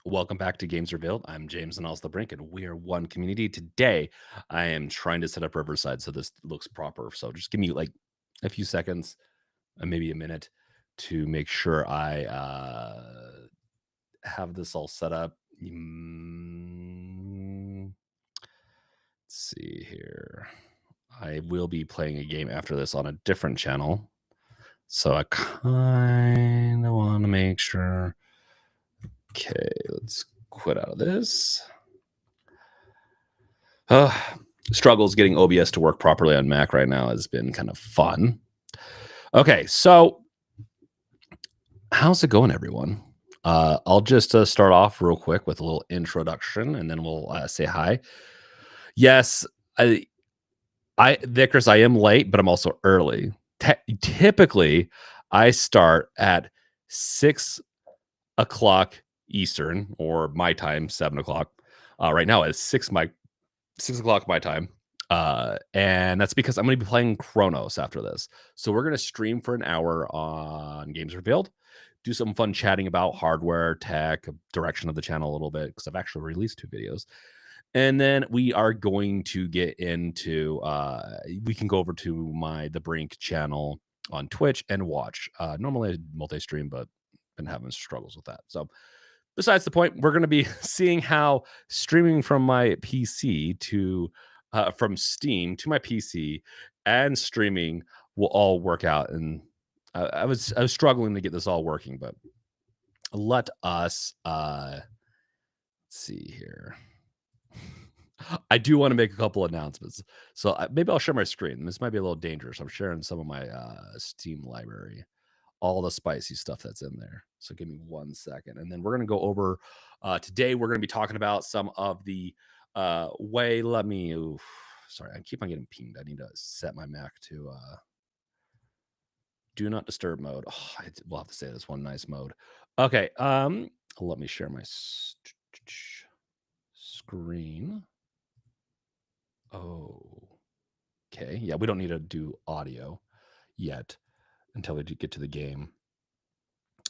Welcome back to Games Revealed. I'm James and also the Brink, and we are one community. Today, I am trying to set up Riverside so this looks proper. So just give me like a few seconds, maybe a minute, to make sure I have this all set up. Let's see here. I will be playing a game after this on a different channel. So I kind of want to make sure. Okay, let's quit out of this. Struggles getting OBS to work properly on Mac right now has been kind of fun. Okay, so how's it going, everyone? I'll just start off real quick with a little introduction, and then we'll say hi. Yes, Vickers, I am late, but I'm also early. Typically, I start at 6 o'clock Eastern, or my time, 7 o'clock. Right now it's 6 o'clock my time. And that's because I'm going to be playing Chronos after this. So we're going to stream for an hour on Games Revealed, do some fun chatting about hardware, tech, direction of the channel a little bit, because I've actually released 2 videos. And then we are going to get into, we can go over to the Brink channel on Twitch and watch. Normally I multi-stream, but been having struggles with that. So besides the point, we're going to be seeing how streaming from my PC to from Steam to my PC and streaming will all work out. And I was struggling to get this all working, but let us let's see here. I do want to make a couple announcements, so maybe I'll share my screen. This might be a little dangerous. I'm sharing some of my Steam library, all the spicy stuff that's in there. So give me 1 second. And then we're going to go over today. We're going to be talking about some of the sorry, I keep on getting pinged. I need to set my Mac to do not disturb mode. We'll have to say this one nice mode. Okay. Let me share my screen. Okay. Yeah, we don't need to do audio yet until we get to the game.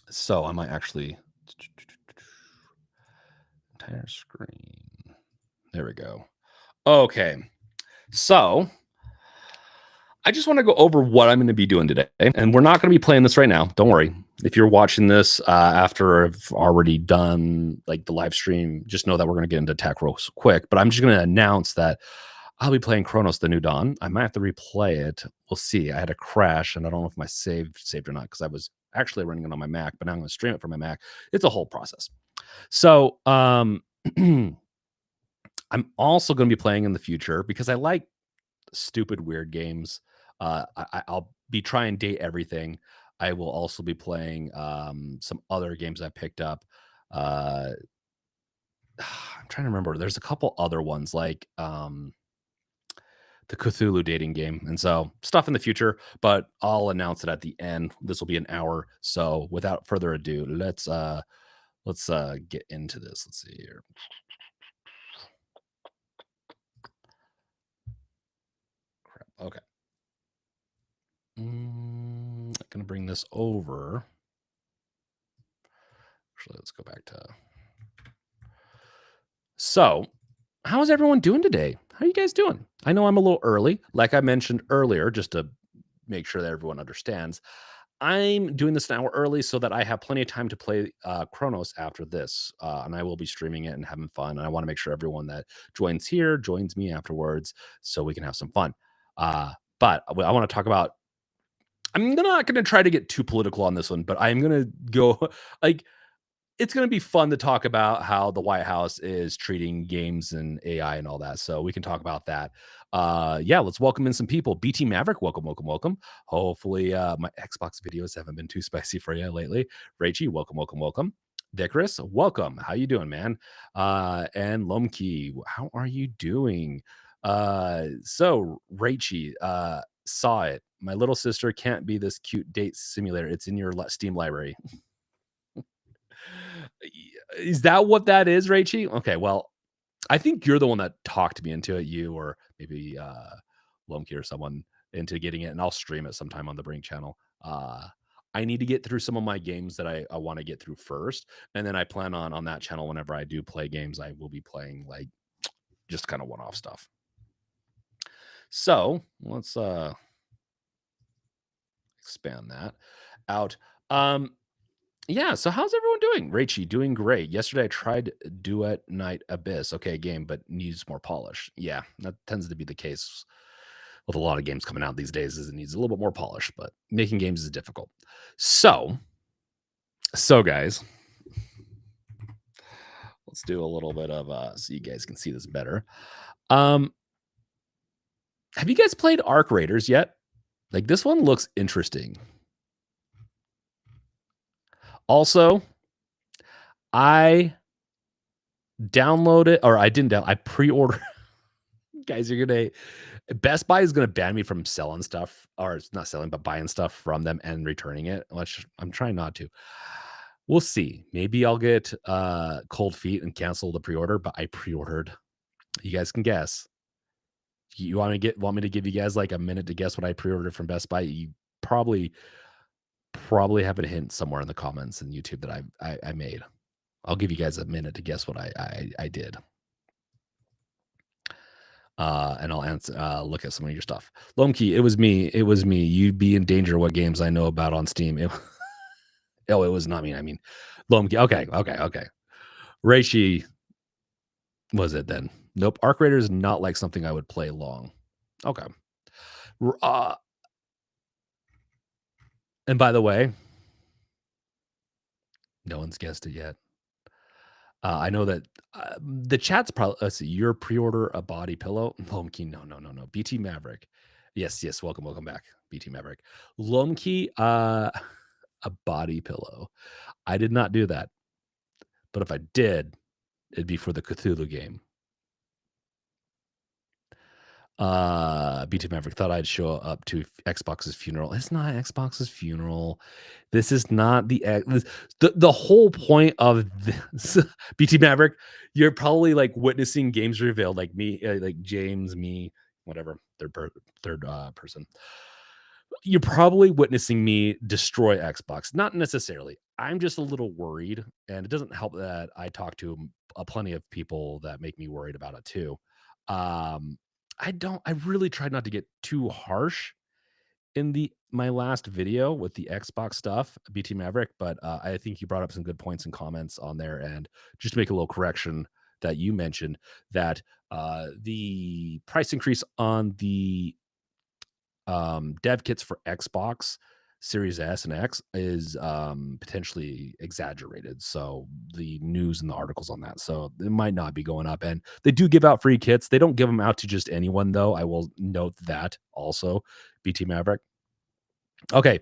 So I might actually entire screen. There we go. Okay. So I just want to go over what I'm going to be doing today. And we're not going to be playing this right now. Don't worry. If you're watching this after I've already done like the live stream, just know that we're going to get into tech real quick. But I'm just going to announce that I'll be playing Chronos the New Dawn. I might have to replay it. We'll see. I had a crash and I don't know if my save saved or not because I was actually running it on my Mac, but now I'm going to stream it from my Mac. It's a whole process. So I'm also going to be playing in the future because I like stupid, weird games. I'll be trying to date everything. I will also be playing some other games I picked up. I'm trying to remember. There's a couple other ones like the Cthulhu dating game. And so stuff in the future, but I'll announce it at the end. This will be an hour. So without further ado, let's get into this. Let's see here. Crap. Okay. I'm gonna bring this over. Actually, let's go back to. So, how is everyone doing today? How are you guys doing? I know I'm a little early, like I mentioned earlier, just to make sure that everyone understands. I'm doing this an hour early so that I have plenty of time to play Chronos after this, and I will be streaming it and having fun. And I want to make sure everyone that joins here joins me afterwards, so we can have some fun. But I want to talk about. I'm not going to try to get too political on this one, but I'm going to go like it's going to be fun to talk about how the White House is treating games and AI and all that. So we can talk about that. Yeah, let's welcome in some people. BT Maverick, welcome, welcome, welcome. Hopefully, my Xbox videos haven't been too spicy for you lately. Rachie, welcome, welcome, welcome. Dickrus, welcome. How you doing, man? And Lomkey, how are you doing? So Rachie, saw it. My little sister can't be this cute date simulator. It's in your Steam library. Is that what that is, Rachie? Okay, well, I think you're the one that talked me into it, you or maybe Lomke or someone into getting it, and I'll stream it sometime on the Brink channel. I need to get through some of my games that I want to get through first, and then I plan on that channel whenever I do play games, I will be playing like just kind of one-off stuff. So let's expand that out. Um, yeah. So how's everyone doing? Rachie, doing great. Yesterday I tried Duet Night Abyss. Okay, game, but needs more polish. Yeah, that tends to be the case with a lot of games coming out these days. Is it needs a little bit more polish, but making games is difficult. So guys, let's do a little bit of so you guys can see this better. Um, have you guys played Arc Raiders yet? Like this one looks interesting. Also, I downloaded or I didn't down. I pre-ordered. Guys, you're gonna Best Buy is gonna ban me from selling stuff, or it's not selling, but buying stuff from them and returning it. Which I'm trying not to. We'll see. Maybe I'll get cold feet and cancel the pre-order, but I pre-ordered. You guys can guess. You want me to give you guys like a minute to guess what I pre-ordered from Best Buy? You probably have a hint somewhere in the comments in YouTube that I made. I'll give you guys a minute to guess what I did. And I'll answer look at some of your stuff. Lomkey, it was me. It was me. You'd be in danger what games I know about on Steam. Oh, it was not me. I mean, Lomkey. Okay. Reishi was it then? Nope. Arc Raider is not like something I would play long. Okay. Uh, and by the way, no one's guessed it yet. I know that the chat's probably. Let's see. Your pre-order a body pillow. Lomkey, no. BT Maverick. Yes. Welcome back, BT Maverick. Lomkey, a body pillow. I did not do that, but if I did, it'd be for the Cthulhu game. BT Maverick thought I'd show up to Xbox's funeral. It's not Xbox's funeral. This is not the whole point of this. BT Maverick, you're probably like witnessing games revealed, like me, like James, me, whatever, third person. You're probably witnessing me destroy Xbox. Not necessarily. I'm just a little worried, and it doesn't help that I talk to plenty of people that make me worried about it too. Um, I really tried not to get too harsh in my last video with the Xbox stuff, BT Maverick, but I think you brought up some good points and comments on there. And just to make a little correction that you mentioned that the price increase on the dev kits for Xbox Series S and X is potentially exaggerated. So the news and the articles on that. So it might not be going up. And they do give out free kits. They don't give them out to just anyone, though. I will note that also. BT Maverick. Okay.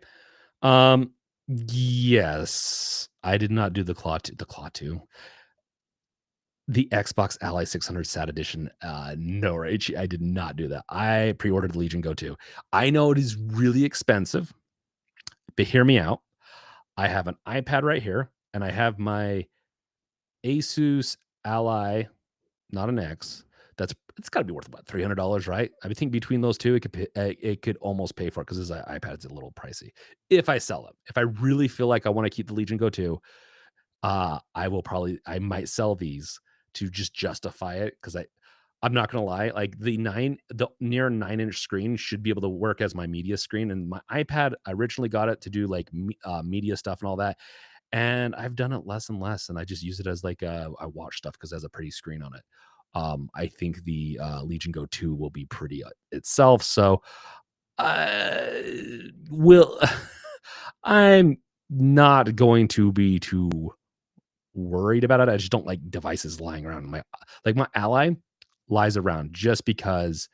Yes. I did not do the Claw 2. The Xbox Ally 600 SAT edition. No, Rach, I did not do that. I pre-ordered Legion Go 2. I know it is really expensive, but hear me out. I have an iPad right here, and I have my Asus Ally, not an X. It's got to be worth about $300, right? I think between those two, it could almost pay for it because this iPad's a little pricey. If I sell it, if I really feel like I want to keep the Legion Go 2, I might sell these to just justify it because I'm not gonna lie, like the near 9-inch screen should be able to work as my media screen. And my iPad, I originally got it to do like media stuff and all that. And I've done it less and less, and I just use it as like I watch stuff because it has a pretty screen on it. I think the Legion Go 2 will be pretty itself. So will I'm not going to be too worried about it. I just don't like devices lying around. My Ally lies around just because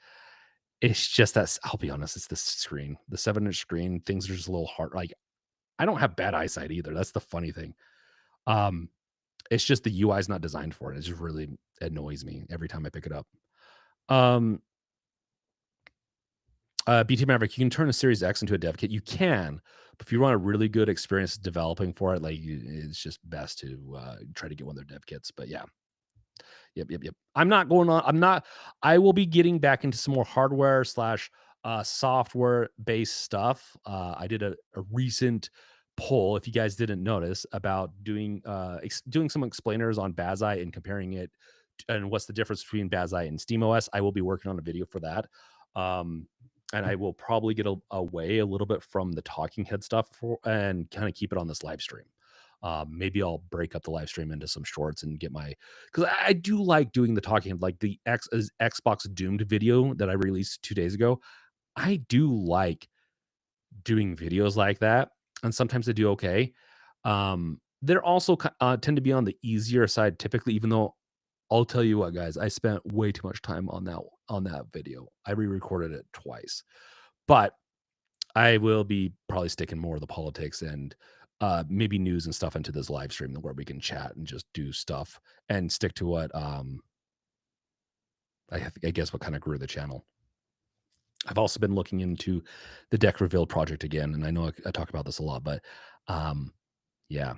it's just that. I'll be honest, it's the screen, the 7-inch screen. Things are just a little hard. Like I don't have bad eyesight either. That's the funny thing. Um, it's just the UI is not designed for it. It just really annoys me every time I pick it up. BT Maverick, you can turn a Series X into a dev kit. You can, but if you want a really good experience developing for it, like it's just best to try to get one of their dev kits. But yeah, yep. I will be getting back into some more hardware slash software based stuff. I did a recent poll, if you guys didn't notice, about doing some explainers on Bazai and comparing it and what's the difference between Bazai and SteamOS. I will be working on a video for that. Um, and I will probably get away a little bit from the talking head stuff and kind of keep it on this live stream. Maybe I'll break up the live stream into some shorts and get my, because I do like doing the talking head, like the Xbox Doomed video that I released 2 days ago. I do like doing videos like that, and sometimes they do okay. They're also tend to be on the easier side typically, even though I'll tell you what, guys, I spent way too much time on that video. I re-recorded it twice, but I will be probably sticking more of the politics and maybe news and stuff into this live stream where we can chat and just do stuff and stick to what I guess what kind of grew the channel. I've also been looking into the deck reveal project again, and I know I talk about this a lot, but yeah.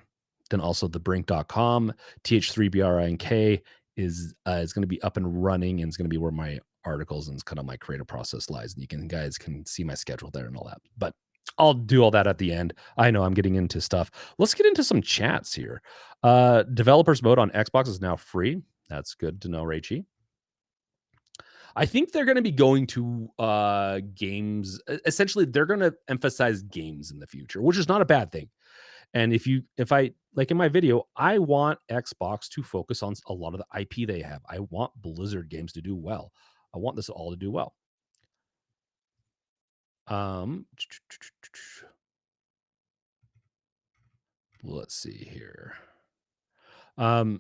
Then also the brink.com, th3brink is going to be up and running, and it's going to be where my articles and kind of my creative process lies. And guys can see my schedule there and all that. But I'll do all that at the end. I know I'm getting into stuff. Let's get into some chats here. Developers mode on Xbox is now free. That's good to know, Raichi. I think they're going to be going to games. Essentially, they're going to emphasize games in the future, which is not a bad thing. And if I like in my video, I want Xbox to focus on a lot of the IP they have. I want Blizzard games to do well. I want this all to do well. Let's see here. Man,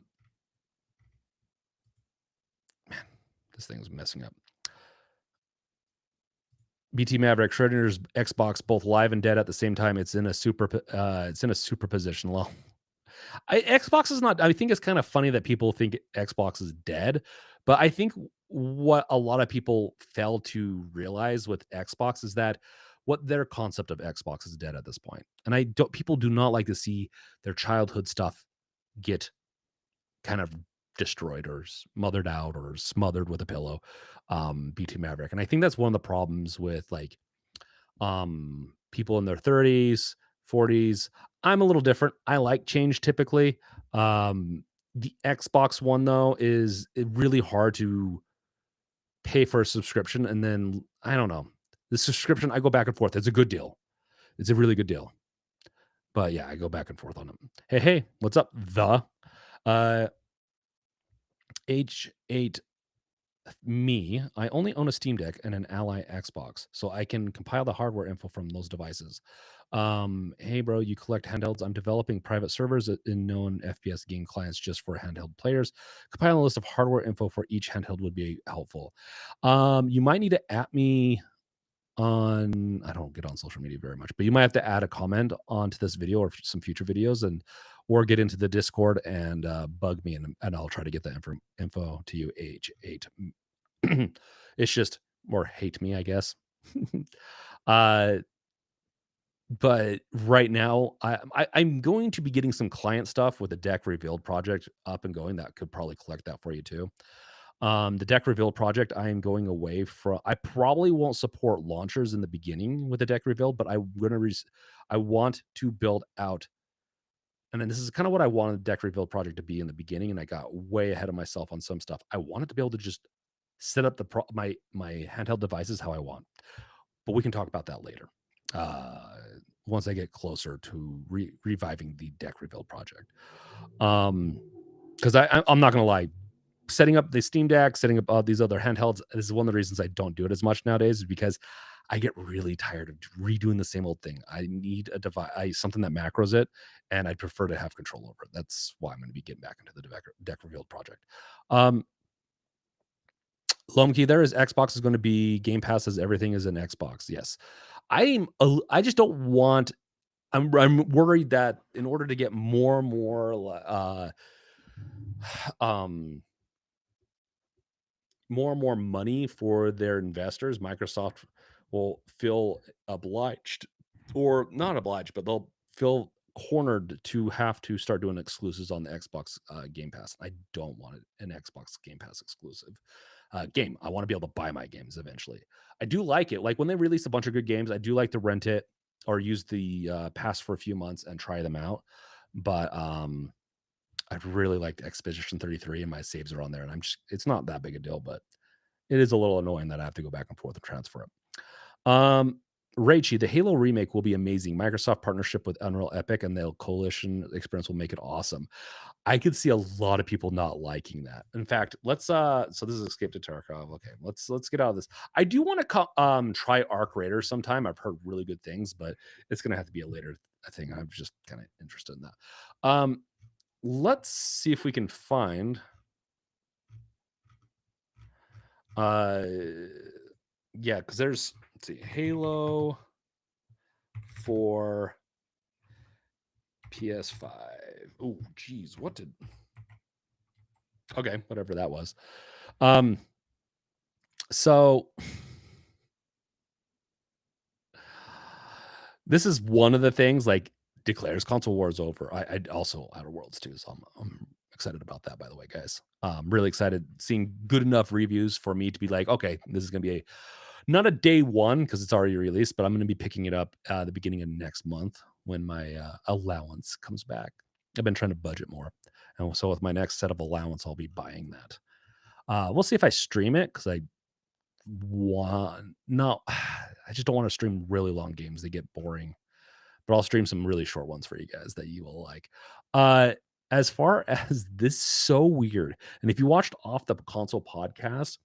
this thing's messing up. BT Maverick, Schrodinger's Xbox, both live and dead at the same time. It's in a superposition. Well, Xbox is not. I think it's kind of funny that people think Xbox is dead, but I think what a lot of people fail to realize with Xbox is that what their concept of Xbox is dead at this point. And I don't. People do not like to see their childhood stuff get kind of destroyed or smothered out or smothered with a pillow. BT Maverick, and I think that's one of the problems with like people in their 30s, 40s. I'm a little different. I like change typically. The Xbox One though is really hard to pay for a subscription, and then I don't know. The subscription I go back and forth. It's a good deal. It's a really good deal. But yeah, I go back and forth on them. Hey, what's up? The H8 me, I only own a Steam Deck and an Ally Xbox, so I can compile the hardware info from those devices. Hey, bro, you collect handhelds. I'm developing private servers in known FPS game clients just for handheld players. Compiling a list of hardware info for each handheld would be helpful. You might need to at me on, I don't get on social media very much, but you might have to add a comment onto this video or some future videos, and or get into the Discord and bug me, and I'll try to get the info to you. H8 it's just more hate me, I guess. uh but right now I'm going to be getting some client stuff with the deck revealed project up and going. That could probably collect that for you too. The deck reveal project, I am going away from. I probably won't support launchers in the beginning with the deck reveal, but I'm gonna. I want to build out, and then this is kind of what I wanted the deck reveal project to be in the beginning, and I got way ahead of myself on some stuff. I wanted to be able to just set up my handheld devices how I want, but we can talk about that later. Once I get closer to reviving the deck reveal project, because I'm not gonna lie, setting up the Steam Deck, setting up all these other handhelds, this is one of the reasons I don't do it as much nowadays, is because I get really tired of redoing the same old thing. I need a device, something that macros it, and I prefer to have control over it. That's why I'm going to be getting back into the deck revealed project. Lomkey, there is Xbox is going to be Game Pass as everything is an Xbox. Yes, I just don't want. I'm worried that in order to get more and more um more and more money for their investors, Microsoft will feel obliged, or not obliged, but they'll feel cornered to have to start doing exclusives on the Xbox Game Pass. I don't want an Xbox Game Pass exclusive game. I want to be able to buy my games eventually. I do like it. Like when they release a bunch of good games, I do like to rent it. or use the pass for a few months and try them out. But I really liked Expedition 33, and my saves are on there, and it's not that big a deal, but it is a little annoying that I have to go back and forth and transfer it. Um, Raichi, the Halo remake will be amazing. Microsoft partnership with Unreal Epic and the coalition experience will make it awesome. I could see a lot of people not liking that. In fact, let's so this is Escape to Tarkov. Okay, let's get out of this. I do want to try Arc Raider sometime. I've heard really good things, but it's gonna have to be a later thing. I'm just kind of interested in that. Let's see if we can find uh yeah, because let's see, Halo for PS5. Oh, geez, what did okay, whatever that was. Um, so this is one of the things like declares console wars over. I also Outer Worlds too, so I'm excited about that. By the way, guys, really excited seeing good enough reviews for me to be like, okay, this is gonna be a not a day one because it's already released, but I'm gonna be picking it up the beginning of next month when my allowance comes back. I've been trying to budget more, and so with my next set of allowance, I'll be buying that. We'll see if I stream it because I want no, I just don't want to stream really long games. They get boring. But I'll stream some really short ones for you guys that you will like. Uh, as far as this so weird, and if you watched Off the Console podcast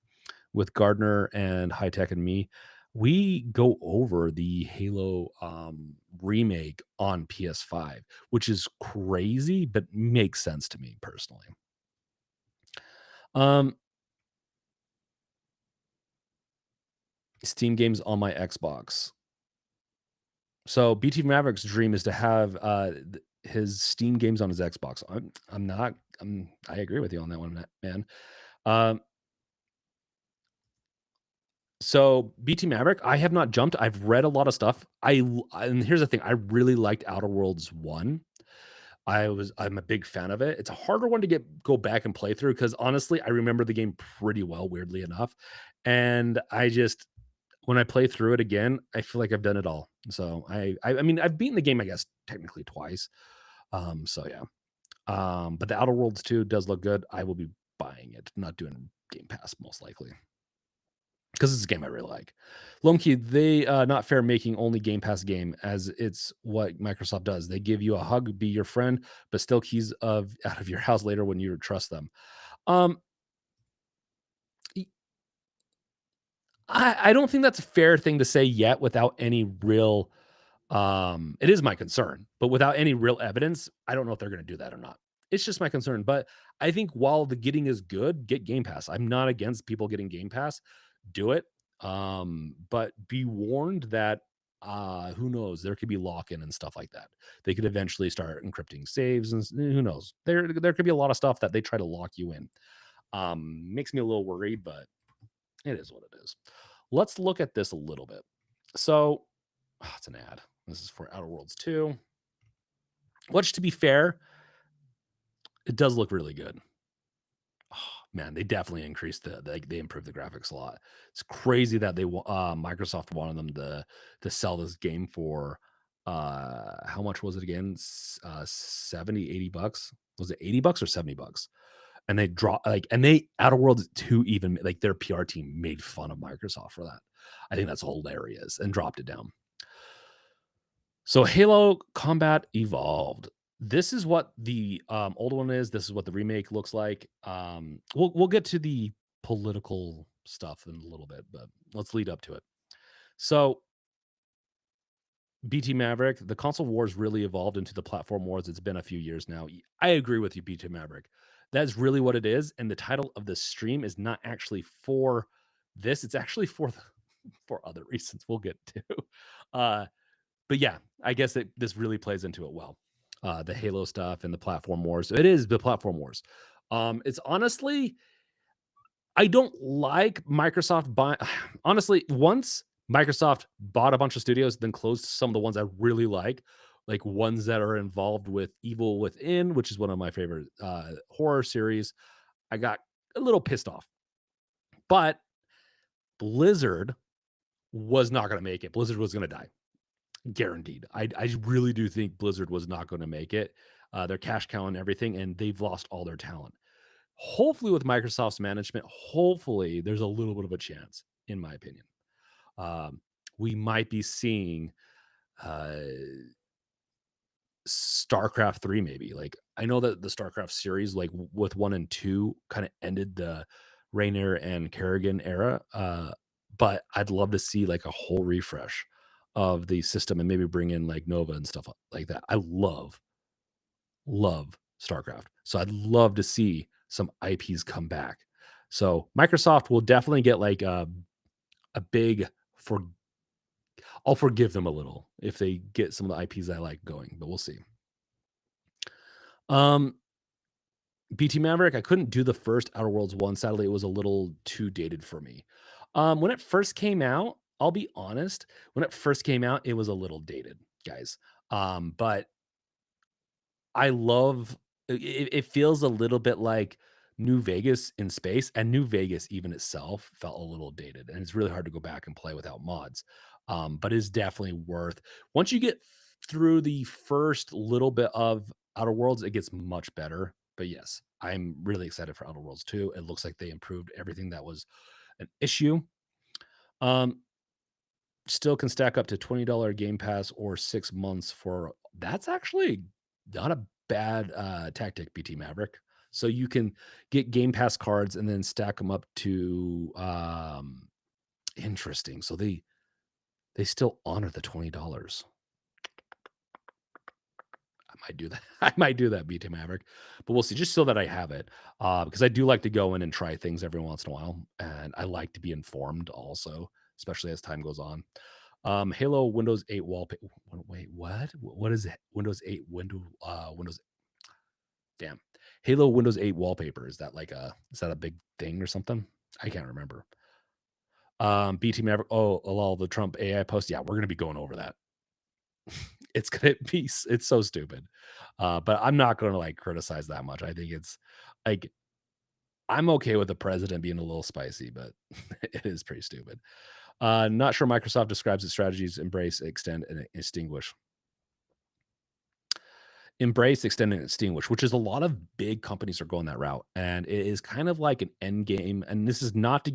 with Gardner and High Tech and me, we go over the Halo remake on PS5, which is crazy, but makes sense to me personally. Um, Steam games on my Xbox. So BT Maverick's dream is to have his Steam games on his Xbox. I'm not. I agree with you on that one, man. Um, so BT Maverick, I have not jumped. I've read a lot of stuff. And here's the thing: I really liked Outer Worlds 1. I'm a big fan of it. It's a harder one to go back and play through because honestly, I remember the game pretty well, weirdly enough. And I just when I play through it again, I feel like I've done it all. So I mean, I've beaten the game, I guess, technically twice. So yeah. But the Outer Worlds 2 does look good. I will be buying it, not doing Game Pass most likely. Because it's a game I really like. Lomkey, they not fair making only Game Pass game as it's what Microsoft does. They give you a hug, be your friend, but still keys of out of your house later when you trust them. Um, I don't think that's a fair thing to say yet without any real it is my concern, but without any real evidence, I don't know if they're gonna do that or not. It's just my concern, but I think while the getting is good, get Game Pass. I'm not against people getting Game Pass. Do it. But be warned that who knows, there could be lock-in and stuff like that. They could eventually start encrypting saves and who knows. There could be a lot of stuff that they try to lock you in. Makes me a little worried, but it is what it is. Let's look at this a little bit. So, it's an ad. This is for Outer Worlds 2. Which, to be fair, it does look really good. Oh, man, they definitely increased they improved the graphics a lot. It's crazy that Microsoft wanted them to sell this game for how much was it again? 70, 80 bucks. Was it 80 bucks or 70 bucks? And they draw and they Outer Worlds 2 even like their PR team made fun of Microsoft for that. I think that's hilarious and dropped it down. So Halo Combat Evolved. This is what the old one is. This is what the remake looks like. We'll get to the political stuff in a little bit, but let's lead up to it. So BT Maverick, the console wars really evolved into the platform wars. It's been a few years now. I agree with you, BT Maverick. That's really what it is. And the title of the stream is not actually for this. It's actually for other reasons we'll get to. But yeah, I guess this really plays into it well. The Halo stuff and the platform wars. It is the platform wars. It's honestly, I don't like Microsoft buying. Honestly, once Microsoft bought a bunch of studios, then closed some of the ones I really like ones that are involved with Evil Within, which is one of my favorite horror series. I got a little pissed off, but Blizzard was not going to make it. Blizzard was going to die. guaranteed. I really do think Blizzard was not going to make it. Their cash cow and everything, and they've lost all their talent. Hopefully, with Microsoft's management, hopefully there's a little bit of a chance, in my opinion. Um, we might be seeing uh, StarCraft 3 maybe. Like, I know that the StarCraft series, like, with 1 and 2 kinda ended the Rainier and Kerrigan era, but I'd love to see, like, a whole refresh of the system and maybe bring in, like, Nova and stuff like that. I love StarCraft, so I'd love to see some IPs come back. So, Microsoft will definitely get, like, a big for I'll forgive them a little if they get some of the IPs I like going, but we'll see. Um, BT Maverick, I couldn't do the first Outer Worlds 1. Sadly, it was a little too dated for me. When it first came out, I'll be honest, when it first came out, it was a little dated, guys. But I love it feels a little bit like New Vegas in space, and New Vegas even itself felt a little dated, and it's really hard to go back and play without mods. But it's definitely worth once you get through the first little bit of Outer Worlds, it gets much better. But yes, I'm really excited for Outer Worlds 2. It looks like they improved everything that was an issue. Um, Still can stack up to $20 Game Pass or 6 months for that's actually not a bad, tactic, BT Maverick. So you can get Game Pass cards and then stack them up to, interesting. So they still honor the $20. I might do that. I might do that, BT Maverick, but we'll see, just so that I have it, because I do like to go in and try things every once in a while, and I like to be informed also, especially as time goes on. Halo Windows 8 wallpaper. Wait, what? What is it? Windows. Damn. Halo Windows 8 wallpaper. Is that a big thing or something? I can't remember. BT Maverick. Oh, lol, the Trump AI post. Yeah, we're gonna be going over that. It's so stupid. But I'm not gonna like criticize that much. I think it's like I'm okay with the president being a little spicy, but it is pretty stupid. Not sure Microsoft describes its strategies embrace, extend, and extinguish. Embrace, extend, and extinguish, which is a lot of big companies are going that route. And it is kind of like an end game. And this is not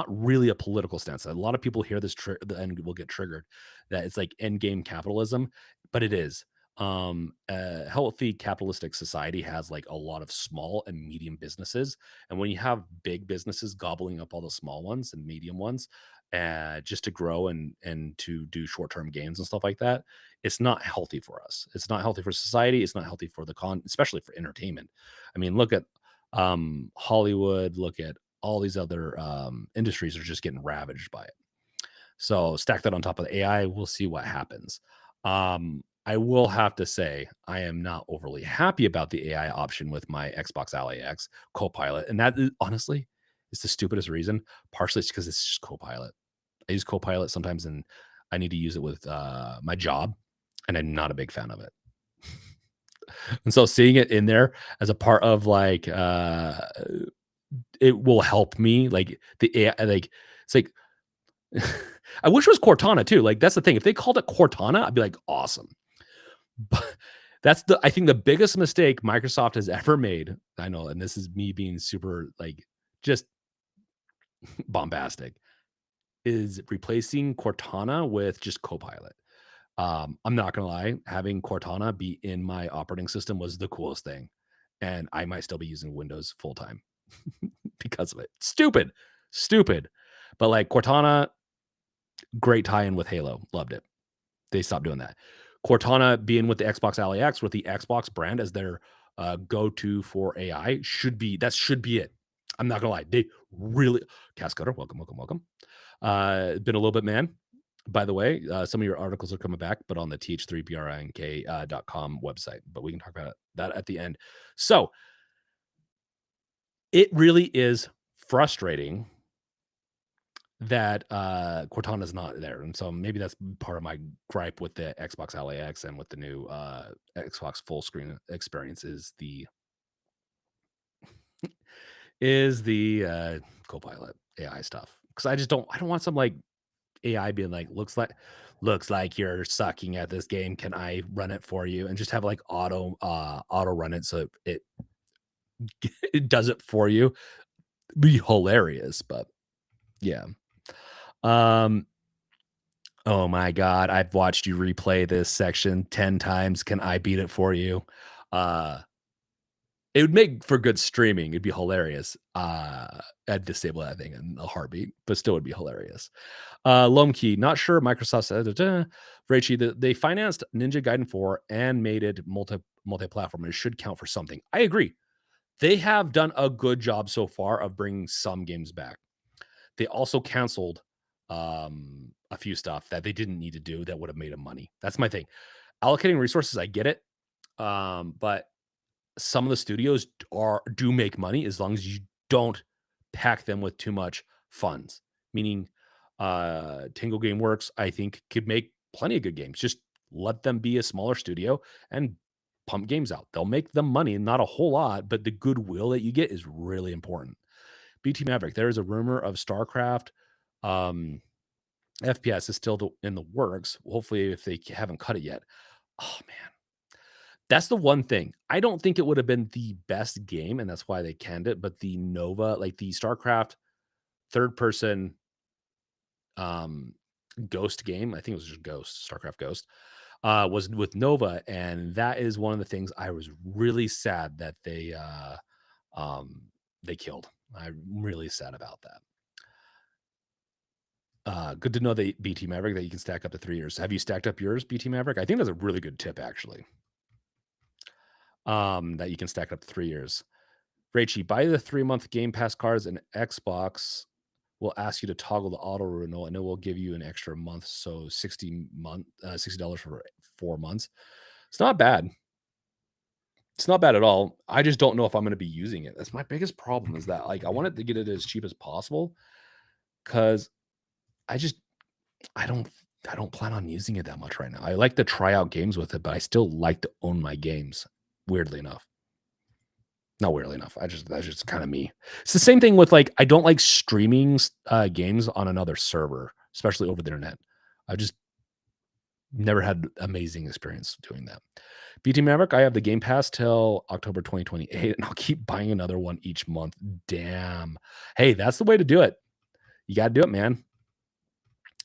really a political stance. A lot of people hear this and will get triggered that it's like end game capitalism, but it is. A healthy capitalistic society has like a lot of small and medium businesses, and when you have big businesses gobbling up all the small ones and medium ones, just to grow and to do short term gains and stuff like that, it's not healthy for us. It's not healthy for society. It's not healthy for especially for entertainment. I mean, look at Hollywood. Look at all these other industries are just getting ravaged by it. So stack that on top of the AI, we'll see what happens. I will have to say I am not overly happy about the AI option with my Xbox Ally X Copilot, and that is, honestly is the stupidest reason. Partially, it's because it's just Copilot. I use Copilot sometimes, and I need to use it with my job, and I'm not a big fan of it. And so seeing it in there as a part of like it will help me like the AI, like it's like I wish it was Cortana too. Like that's the thing. If they called it Cortana, I'd be like, awesome. But that's I think the biggest mistake Microsoft has ever made. I know, and this is me being super like just bombastic, is replacing Cortana with just Copilot. I'm not gonna lie, having Cortana be in my operating system was the coolest thing. And I might still be using Windows full time because of it. Stupid, stupid. But like Cortana, great tie-in with Halo. Loved it. They stopped doing that. Cortana being with the Xbox Ally X, with the Xbox brand as their go-to for AI, should be it. I'm not gonna lie. They really Cascutter, welcome, welcome, welcome. Been a little bit, man. By the way, some of your articles are coming back, but on the th3brink.com website. But we can talk about that at the end. So it really is frustrating that Cortana's not there. And so maybe that's part of my gripe with the Xbox Ally X and with the new Xbox full screen experience is the Copilot AI stuff. Because I don't want some like AI being like looks like looks like you're sucking at this game. Can I run it for you? And just have like auto run it so it does it for you. Be hilarious, but yeah. Um, oh my god, I've watched you replay this section 10 times. Can I beat it for you? Uh, it would make for good streaming. It'd be hilarious. I'd disable that thing in a heartbeat, but still would be hilarious. Lomkey, not sure Microsoft said Raichi, they financed Ninja Gaiden 4 and made it multi-platform. It should count for something. I agree. They have done a good job so far of bringing some games back. They also canceled a few stuff that they didn't need to do that would have made them money. That's my thing. Allocating resources, I get it. But some of the studios do make money as long as you don't pack them with too much funds. Meaning, Tango Gameworks, I think, could make plenty of good games. Just let them be a smaller studio and pump games out. They'll make them money, not a whole lot, but the goodwill that you get is really important. BT Maverick, there is a rumor of StarCraft. FPS is still in the works. Hopefully, if they haven't cut it yet. Oh man, that's the one thing. I don't think it would have been the best game, and that's why they canned it. But the Nova, like the StarCraft third person um Ghost game, I think it was just Ghost, StarCraft Ghost, was with Nova, and that is one of the things I was really sad that um they killed. I'm really sad about that. Good to know that BT Maverick that you can stack up to 3 years. Have you stacked up yours, BT Maverick? I think that's a really good tip, actually. That you can stack up to 3 years. Raichi, buy the 3-month Game Pass cards, and Xbox will ask you to toggle the auto renewal, and it will give you an extra month. So $60 for 4 months. It's not bad. It's not bad at all. I just don't know if I'm going to be using it. That's my biggest problem. Is that like I wanted to get it as cheap as possible because I just I don't I don't plan on using it that much right now. I like to try out games with it, but I still like to own my games. Weirdly enough. Not weirdly enough. That's just kind of me. It's the same thing with like I don't like streaming games on another server, especially over the internet. I just never had amazing experience doing that. BT Maverick, I have the Game Pass till October 2028, and I'll keep buying another one each month. Damn. Hey, that's the way to do it. You got to do it, man.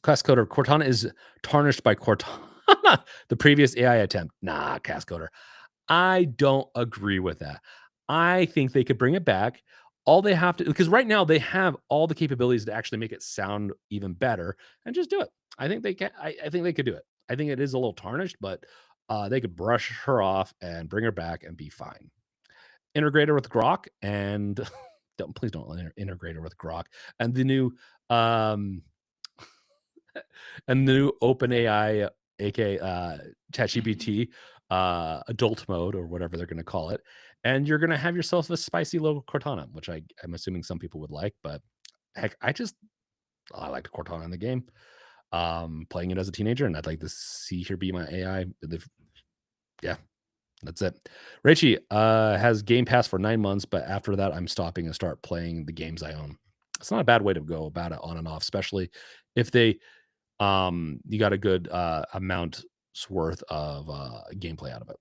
Class Coder, Cortana is tarnished by Cortana, the previous AI attempt. Nah, Class Coder. I don't agree with that. I think they could bring it back. All they have to, because right now they have all the capabilities to actually make it sound even better and just do it. I think they can. I think they could do it. I think it is a little tarnished, but they could brush her off and bring her back and be fine. Integrate her with Grok and please don't integrate her with Grok and the new um and the new OpenAI, aka ChatGPT, adult mode or whatever they're going to call it, and you're going to have yourself a spicy little Cortana, which I'm assuming some people would like. But heck, I like Cortana in the game. Playing it as a teenager, and I'd like to see her be my AI. Yeah, that's it. Raichi has Game Pass for 9 months, but after that, I'm stopping and start playing the games I own. It's not a bad way to go about it on and off, especially if they you got a good amount's worth of gameplay out of it.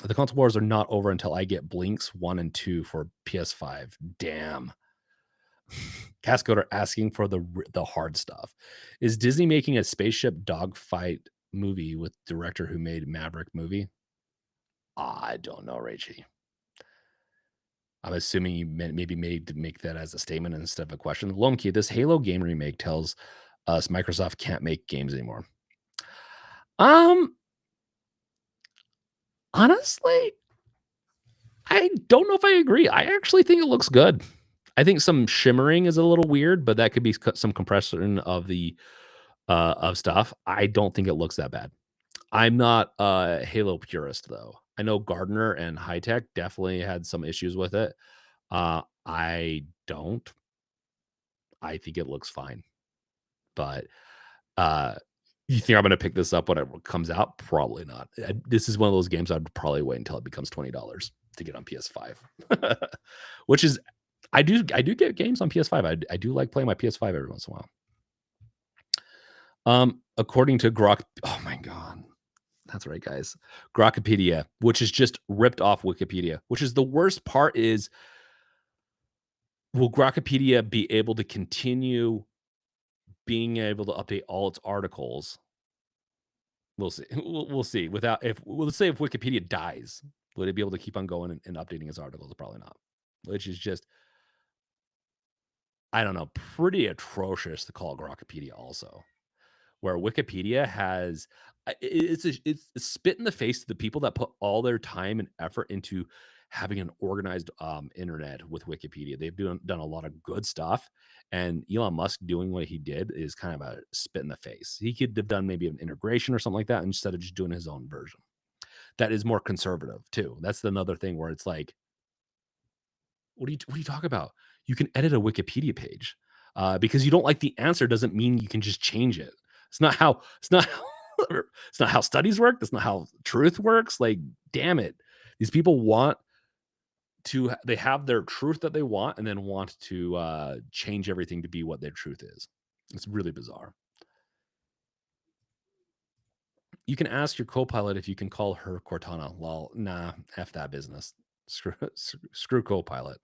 The console wars are not over until I get Blinks 1 and 2 for PS5. Damn. Cascoder asking for the hard stuff. Is Disney making a spaceship dogfight movie with director who made Maverick movie? I don't know, Rachie. I'm assuming you maybe made to make that as a statement instead of a question. Lomkey, this Halo game remake tells us Microsoft can't make games anymore. Honestly, I don't know if I agree. I actually think it looks good. I think some shimmering is a little weird, but that could be some compression of the of stuff. I don't think it looks that bad. I'm not a Halo purist though. I know Gardner and High Tech definitely had some issues with it. I don't. I think it looks fine. But uh you think I'm going to pick this up when it comes out? Probably not. This is one of those games I'd probably wait until it becomes $20 to get on PS5. Which is I do get games on PS5. I do like playing my PS5 every once in a while. According to Grok, oh my god, that's right, guys. Grokopedia, which is just ripped off Wikipedia. Which is the worst part is, will Grokopedia be able to continue being able to update all its articles? We'll see. We'll see. Without if well, let's say if Wikipedia dies, would it be able to keep on going and updating its articles? Probably not. Which is just, I don't know, pretty atrocious to call it Grokopedia also. Where Wikipedia has it's a spit in the face to the people that put all their time and effort into having an organized internet with Wikipedia. They've done a lot of good stuff, and Elon Musk doing what he did is kind of a spit in the face. He could have done maybe an integration or something like that instead of just doing his own version. That is more conservative too. That's another thing where it's like, what do you talk about? You can edit a Wikipedia page. Because you don't like the answer doesn't mean you can just change it. It's not how it's not how studies work. That's not how truth works. Like, damn it. These people want to they have their truth that they want and then want to change everything to be what their truth is. It's really bizarre. You can ask your co-pilot if you can call her Cortana. Well, nah, F that business. Screw co-pilot.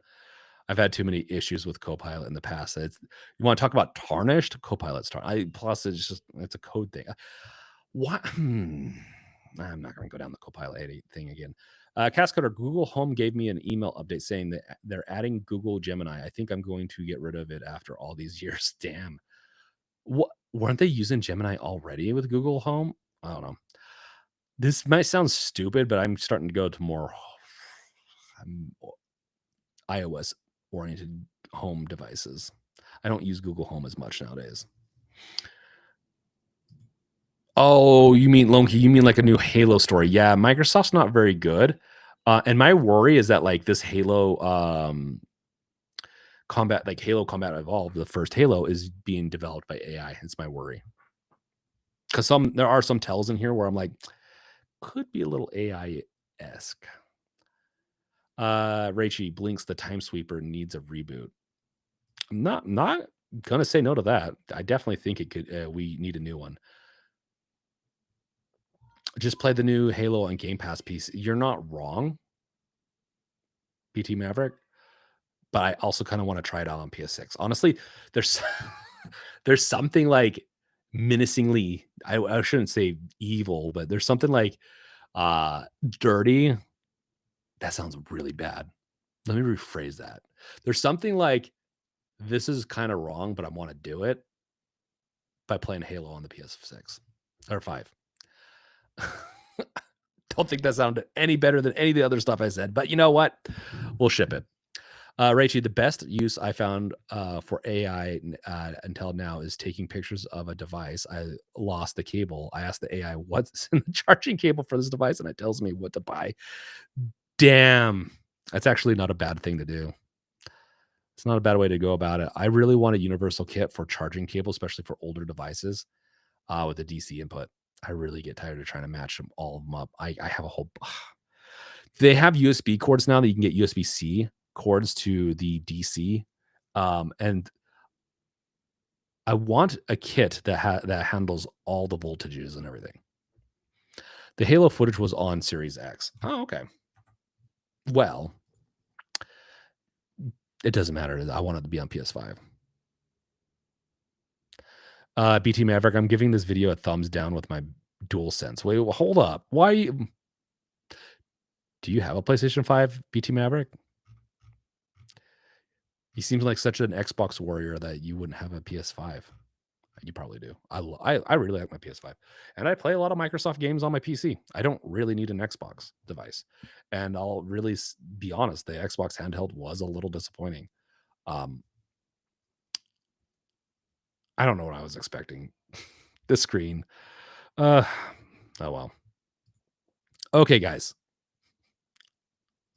I've had too many issues with Copilot in the past. You want to talk about tarnished? Copilot's tarnished. Plus, it's a code thing. What? I'm not going to go down the Copilot thing again. Cascoder, Google Home gave me an email update saying that they're adding Google Gemini. I think I'm going to get rid of it after all these years. Damn. What? Weren't they using Gemini already with Google Home? I don't know. This might sound stupid, but I'm starting to go to more iOS oriented home devices. I don't use Google Home as much nowadays. Oh, you mean Loki? You mean like a new Halo story? Yeah, Microsoft's not very good. And my worry is that like this Halo combat, like Halo Combat Evolved, the first Halo is being developed by AI. It's my worry. Because there are some tells in here where I'm like, could be a little AI-esque. Raichi blinks the time sweeper needs a reboot. I'm not gonna say no to that. I definitely think it could. We need a new one. Just play the new Halo and Game Pass piece. You're not wrong, BT Maverick, but I also kind of want to try it out on PS6. Honestly, there's there's something like menacingly, I shouldn't say evil, but there's something like dirty. That sounds really bad. Let me rephrase that. There's something like this is kind of wrong, but I want to do it by playing Halo on the PS6 or 5. Don't think that sounded any better than any of the other stuff I said, but you know what? We'll ship it. Rachie, the best use I found for AI until now is taking pictures of a device. I lost the cable. I asked the AI what's in the charging cable for this device, and it tells me what to buy. Damn, that's actually not a bad thing to do. It's not a bad way to go about it. I really want a universal kit for charging cable, especially for older devices with a DC input. I really get tired of trying to match them all of them up. I have a whole. They have USB cords now that you can get USB-C cords to the DC, and I want a kit that handles all the voltages and everything. The Halo footage was on Series X. Oh, okay. Well, it doesn't matter. I want it to be on PS5. BT Maverick, I'm giving this video a thumbs down with my DualSense. Wait, hold up. Why? Do you have a PlayStation 5, BT Maverick? He seems like such an Xbox warrior that you wouldn't have a PS5. You probably do. I really like my PS5, and I play a lot of Microsoft games on my PC. I don't really need an Xbox device, and I'll really be honest. The Xbox handheld was a little disappointing. I don't know what I was expecting. The screen. Oh well. Okay, guys.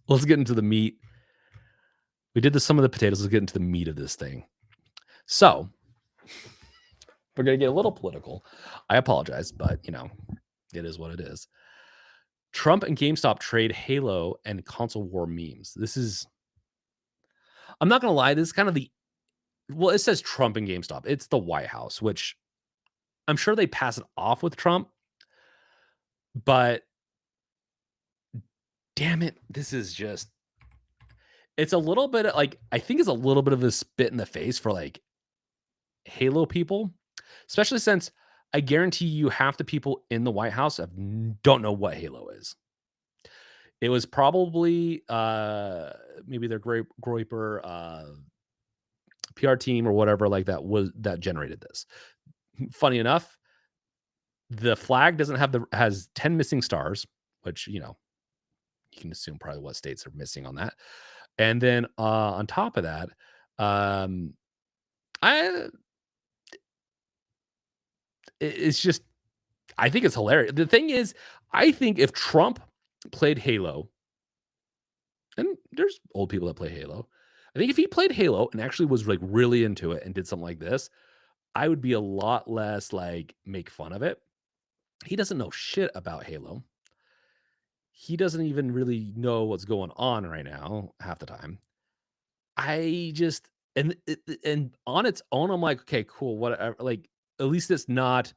Let's get into the meat. We did some of the potatoes. Let's get into the meat of this thing. So we're gonna get a little political. I apologize, but it is what it is. Trump and GameStop trade Halo and console war memes. I'm not gonna lie, this is kind of it says Trump and GameStop. It's the White House, which I'm sure they pass it off with Trump, but damn it, this is just it's a little bit like I think it's a little bit of a spit in the face for like Halo people, especially since I guarantee you half the people in the White House don't know what Halo is. It was probably maybe their Groiper PR team or whatever like that was that generated this. Funny enough, the flag doesn't have the has 10 missing stars, which you can assume probably what states are missing on that. And then on top of that, um, I it's just I think it's hilarious. The thing is, I think if Trump played Halo, and there's old people that play Halo, I think if he played Halo and actually was like really into it and did something like this, I would be a lot less like make fun of it. He doesn't know shit about Halo. He doesn't even really know what's going on right now half the time. I just and on its own, I'm like, okay, cool, whatever. Like, at least it's not,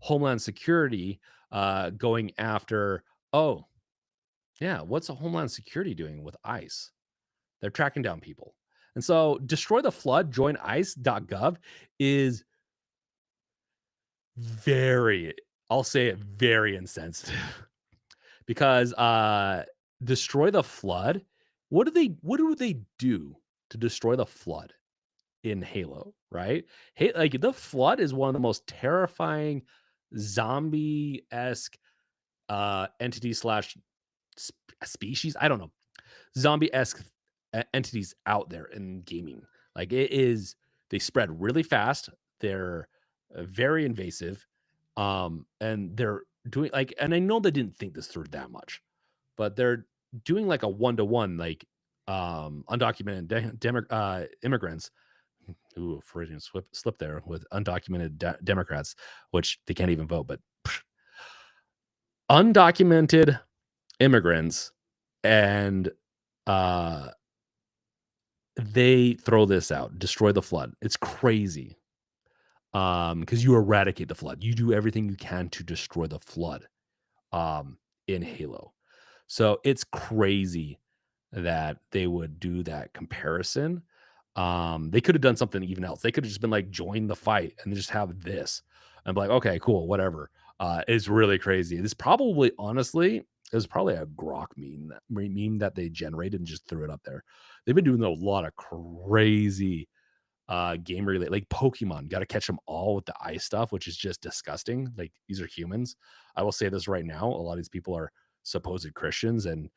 Homeland Security going after, oh, yeah, what's a Homeland Security doing with ICE? They're tracking down people. And so destroy the flood, join ice.gov is very, I'll say it very insensitive because destroy the flood. What do they do to destroy the flood? In Halo, right? Hey, like the flood is one of the most terrifying zombie-esque entity slash species. I don't know. Zombie-esque entities out there in gaming. Like it is they spread really fast. They're very invasive. And they're doing like and I know they didn't think this through that much, but they're doing like a one-to-one like undocumented immigrants. Ooh, Freudian slip there with undocumented Democrats, which they can't even vote, but undocumented immigrants, and uh, they throw this out, destroy the flood. It's crazy. Because you eradicate the flood. You do everything you can to destroy the flood in Halo. So it's crazy that they would do that comparison. They could have done something even else. They could have just been like, join the fight and just have this and be like, okay, cool, whatever. It's really crazy. This probably, honestly, it was probably a Grok meme that they generated and just threw it up there. They've been doing a lot of crazy game related, like Pokemon. Got to catch them all with the ice stuff, which is just disgusting. Like these are humans. I will say this right now: a lot of these people are supposed Christians, and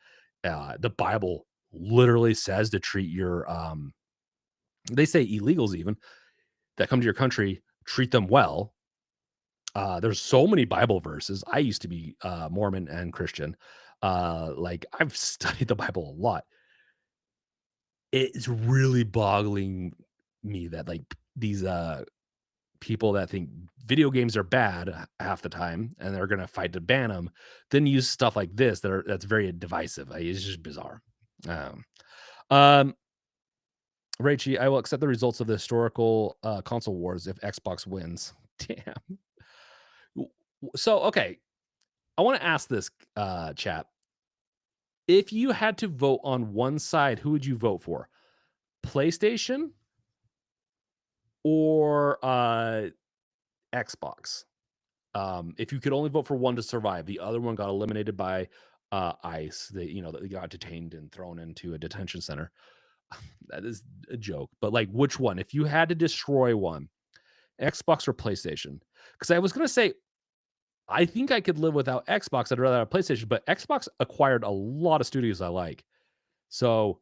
the Bible literally says to treat your they say illegals even that come to your country, treat them well. There's so many Bible verses. I used to be Mormon and Christian. Like I've studied the Bible a lot. It's really boggling me that like these people that think video games are bad half the time and they're gonna fight to ban them, then use stuff like this that's very divisive. It's just bizarre. Um, um, Raichi, I will accept the results of the historical console wars if Xbox wins. Damn. So okay, I want to ask this chat. If you had to vote on one side, who would you vote for? PlayStation or Xbox? If you could only vote for one to survive, the other one got eliminated by ICE. They got detained and thrown into a detention center. That is a joke. But like, which one? If you had to destroy one, Xbox or PlayStation? Because I was gonna say, I think I could live without Xbox. I'd rather have PlayStation, but Xbox acquired a lot of studios I like. So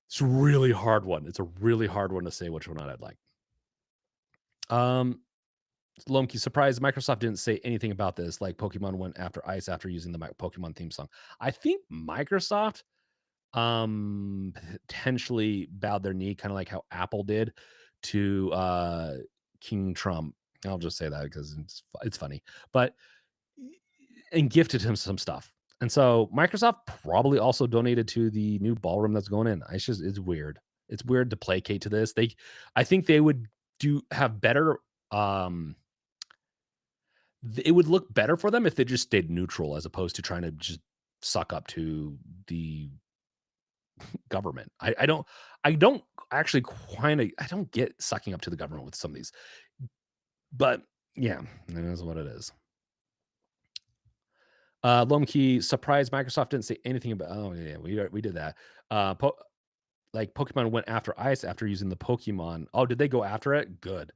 it's a really hard one. It's a really hard one to say which one I'd like. Um, Lomke, surprised Microsoft didn't say anything about this, like Pokemon went after Ice after using the Pokemon theme song. I think Microsoft potentially bowed their knee, kind of like how Apple did to King Trump. I'll just say that because it's funny, but and gifted him some stuff. And so Microsoft probably also donated to the new ballroom that's going in. It's weird. It's weird to placate to this. I think they would have better. it would look better for them if they just stayed neutral as opposed to trying to just suck up to the government. I don't actually I don't get sucking up to the government with some of these, but yeah, it is what it is. Lomkey, surprised Microsoft didn't say anything about. Oh yeah, we did that. Like Pokemon went after Ice after using the Pokemon. Oh, did they go after it? Good,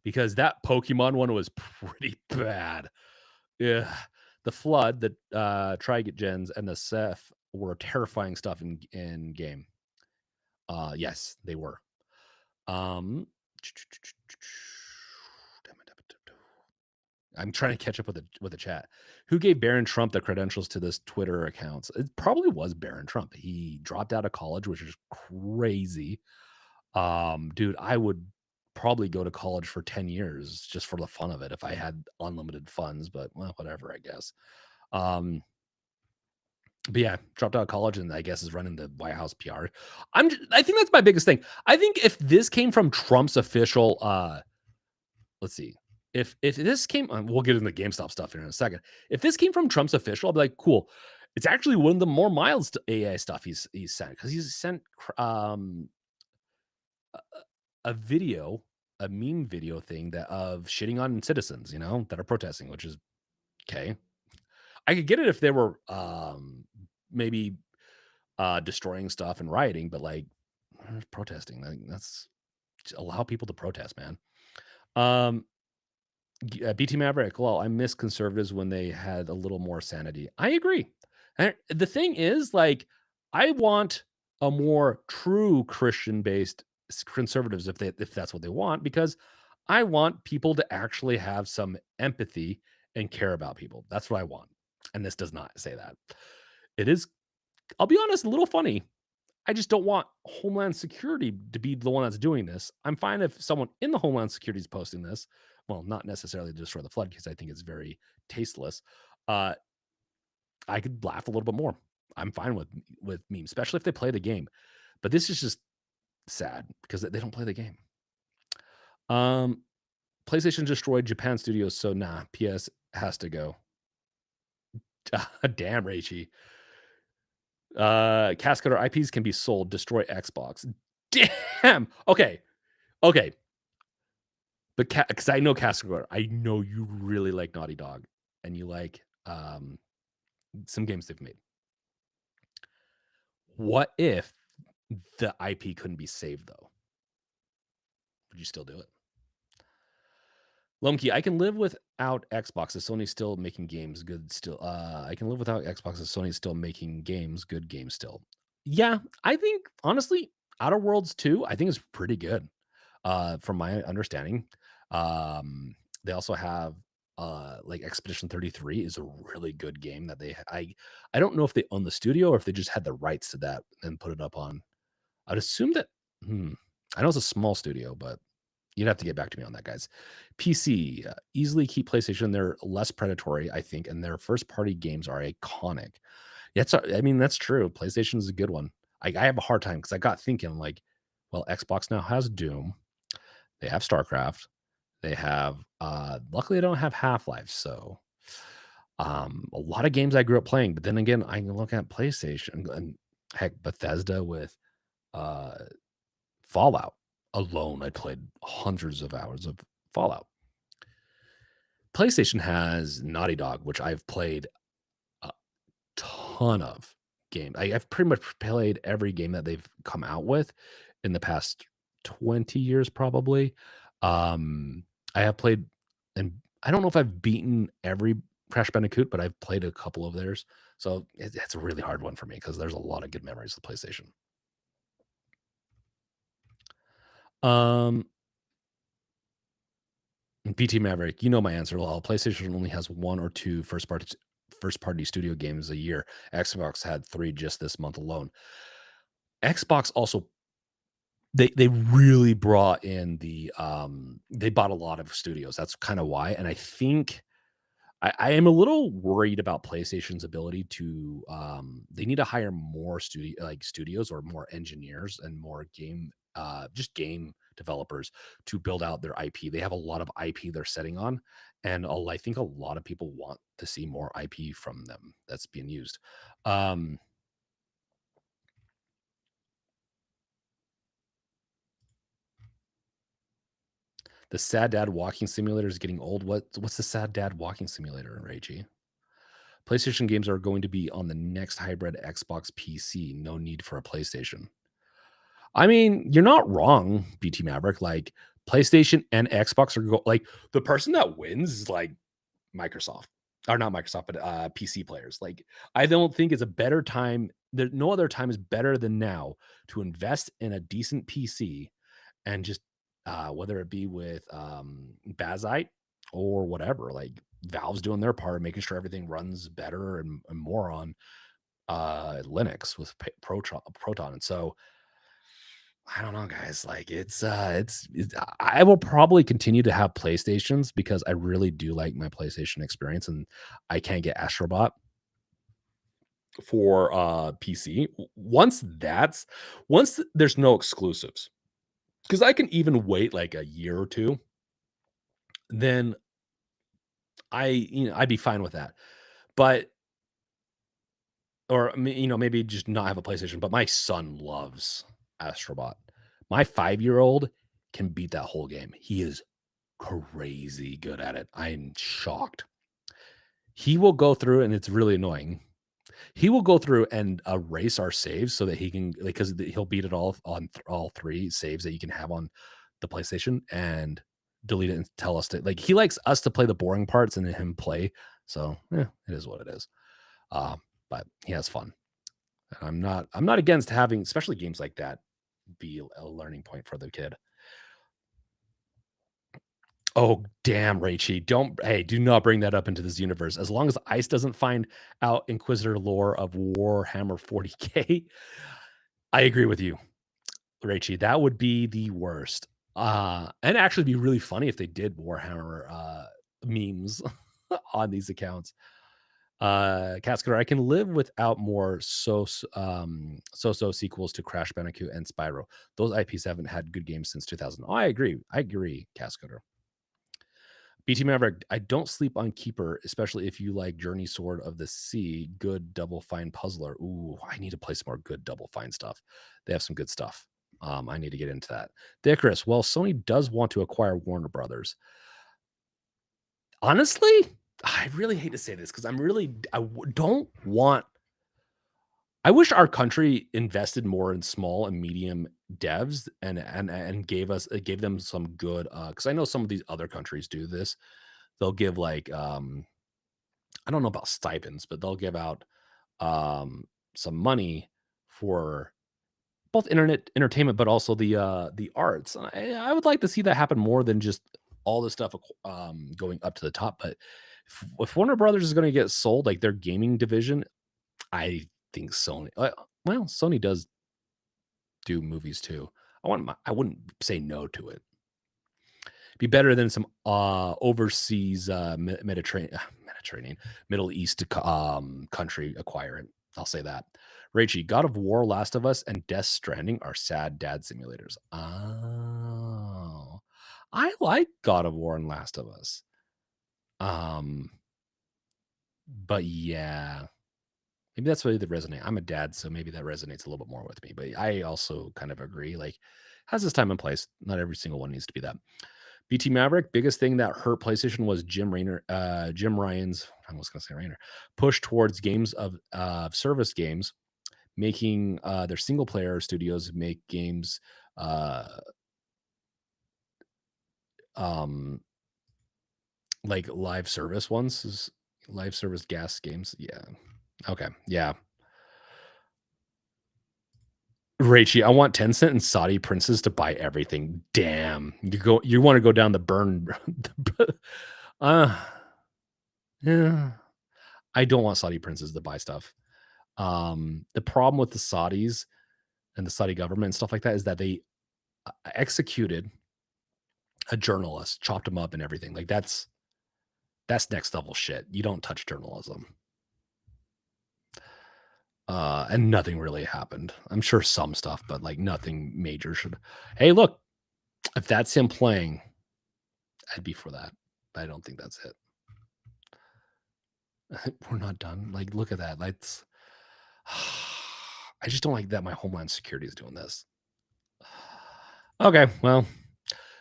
because that Pokemon one was pretty bad. Yeah, the Flood, the Trigens, and the Seth were terrifying stuff in game. Yes, they were. Um, I'm trying to catch up with the chat. Who gave Barron Trump the credentials to this Twitter accounts? It probably was Barron Trump. He dropped out of college, which is crazy. Dude, I would probably go to college for 10 years just for the fun of it if I had unlimited funds, but well, whatever, I guess. Um, but yeah, dropped out of college and I guess is running the White House PR. I think that's my biggest thing. I think if this came from Trump's official let's see. If this came we'll get into the GameStop stuff here in a second. If this came from Trump's official, I'd be like, cool. It's actually one of the more mild AI stuff he's sent because he's sent a video, a meme video thing that of shitting on citizens, that are protesting, which is okay. I could get it if they were maybe destroying stuff and rioting, but like protesting, like, that's allow people to protest, man. Um, BT Maverick, well, I miss conservatives when they had a little more sanity. I agree. And the thing is, like, I want a more true Christian based conservatives if that's what they want, because I want people to actually have some empathy and care about people. That's what I want. And this does not say that. It is, I'll be honest, a little funny. I just don't want Homeland Security to be the one that's doing this. I'm fine if someone in the Homeland Security is posting this. Well, not necessarily to destroy the flood because I think it's very tasteless. Uh, I could laugh a little bit more. I'm fine with memes, especially if they play the game. But this is just sad because they don't play the game. Um, PlayStation destroyed Japan studios, so nah, PS has to go. Damn, Raichi. Cascador IPs can be sold. Destroy Xbox. Damn. Okay. Okay. But because I know Cascador, I know you really like Naughty Dog, and you like some games they've made. What if the IP couldn't be saved though? Would you still do it? Lumkey, I can live without Xbox as Sony's still making games good still. I can live without Xbox as Sony's still making games, good games still. Yeah, I think honestly, Outer Worlds 2, I think is pretty good. From my understanding. They also have like Expedition 33 is a really good game that I don't know if they own the studio or if they just had the rights to that and put it up on. I'd assume that I know it's a small studio, but you'd have to get back to me on that, guys. PC easily keep PlayStation. They're less predatory, I think, and their first party games are iconic. Yeah, I mean, that's true. PlayStation is a good one. I have a hard time because I got thinking like, well, Xbox now has Doom. They have StarCraft. They have luckily I don't have Half-Life, so a lot of games I grew up playing, but then again, I can look at PlayStation and heck, Bethesda with uh Fallout alone. I played hundreds of hours of Fallout. PlayStation has Naughty Dog, which I've played a ton of games. I've pretty much played every game that they've come out with in the past 20 years, probably. I have played, and I don't know if I've beaten every Crash Bandicoot, but I've played a couple of theirs. So it's a really hard one for me because there's a lot of good memories of PlayStation. Um, BT Maverick, you know my answer. Well, PlayStation only has one or two first party studio games a year. Xbox had 3 just this month alone. Xbox also they really brought in they bought a lot of studios. That's kind of why. And I think I am a little worried about PlayStation's ability to they need to hire more studios or more engineers and more game just game developers to build out their IP. They have a lot of IP they're setting on, and I think a lot of people want to see more IP from them that's being used. Um, the Sad Dad Walking Simulator is getting old. What's the Sad Dad Walking Simulator, Ragey? PlayStation games are going to be on the next hybrid Xbox PC. No need for a PlayStation. I mean, you're not wrong, BT Maverick. Like PlayStation and Xbox like the person that wins is like Microsoft, or not Microsoft, but PC players. Like I don't think it's a better time. There, no other time is better than now to invest in a decent PC and just whether it be with Bazite or whatever. Like Valve's doing their part, making sure everything runs better and more on Linux with Proton. And so I don't know, guys. Like it's I will probably continue to have PlayStations because I really do like my PlayStation experience, and I can't get Astrobot for PC. Once there's no exclusives, because I can even wait like a year or two, then I'd be fine with that. But or maybe just not have a PlayStation. But my son loves Astrobot. My 5-year-old can beat that whole game. He is crazy good at it. I'm shocked. He will go through, and it's really annoying. He will go through and erase our saves so that he can, like, because he'll beat it all on all 3 saves that you can have on the PlayStation and delete it and tell us to, like, he likes us to play the boring parts and then him play. So it is what it is. But he has fun. And I'm not against having, especially games like that, be a learning point for the kid. Oh, damn, Raichi. Do not bring that up into this universe. As long as ICE doesn't find out Inquisitor lore of Warhammer 40K, I agree with you, Raichi. That would be the worst. And actually be really funny if they did Warhammer memes on these accounts. Cascader, I can live without more so sequels to Crash Bandicoot and Spyro. Those IPs haven't had good games since 2000. Oh, I agree, Cascader. BT Maverick, I don't sleep on Keeper, especially if you like Journey Sword of the Sea. Good Double Fine Puzzler. Ooh, I need to play some more good Double Fine stuff. They have some good stuff. I need to get into that. The Icarus, well, Sony does want to acquire Warner Brothers. Honestly, I really hate to say this because don't want. I wish our country invested more in small and medium devs and gave them some good because I know some of these other countries do this. They'll give like I don't know about stipends, but they'll give out some money for both internet entertainment, but also the arts. I would like to see that happen more than just all this stuff going up to the top. But if Warner Brothers is going to get sold, like their gaming division, I think Sony. Well, Sony does do movies too. I wouldn't say no to it. Be better than some overseas Mediterranean, Middle East country acquire it. I'll say that. Rachie, God of War, Last of Us, and Death Stranding are sad dad simulators. Oh, I like God of War and Last of Us. But yeah, maybe that's why they resonate. I'm a dad, so maybe that resonates a little bit more with me. But I also kind of agree. Like, has this time and place. Not every single one needs to be that. BT Maverick, biggest thing that hurt PlayStation was Jim Ryan's, I was going to say Rayner, push towards games of service games, making their single player studios make games um, like live service ones, live service gas games. Yeah. Okay. Yeah. Rachie, I want Tencent and Saudi princes to buy everything. Damn. You want to go down the burn. uh, yeah. I don't want Saudi princes to buy stuff. The problem with the Saudis and the Saudi government and stuff like that is that they executed a journalist, chopped him up and everything. Like that's next level shit. You don't touch journalism. And nothing really happened. I'm sure some stuff, but like nothing major should. Hey, look, if that's him playing, I'd be for that. But I don't think that's it. We're not done. Like, look at that. That's I just don't like that my Homeland Security is doing this. Okay, well,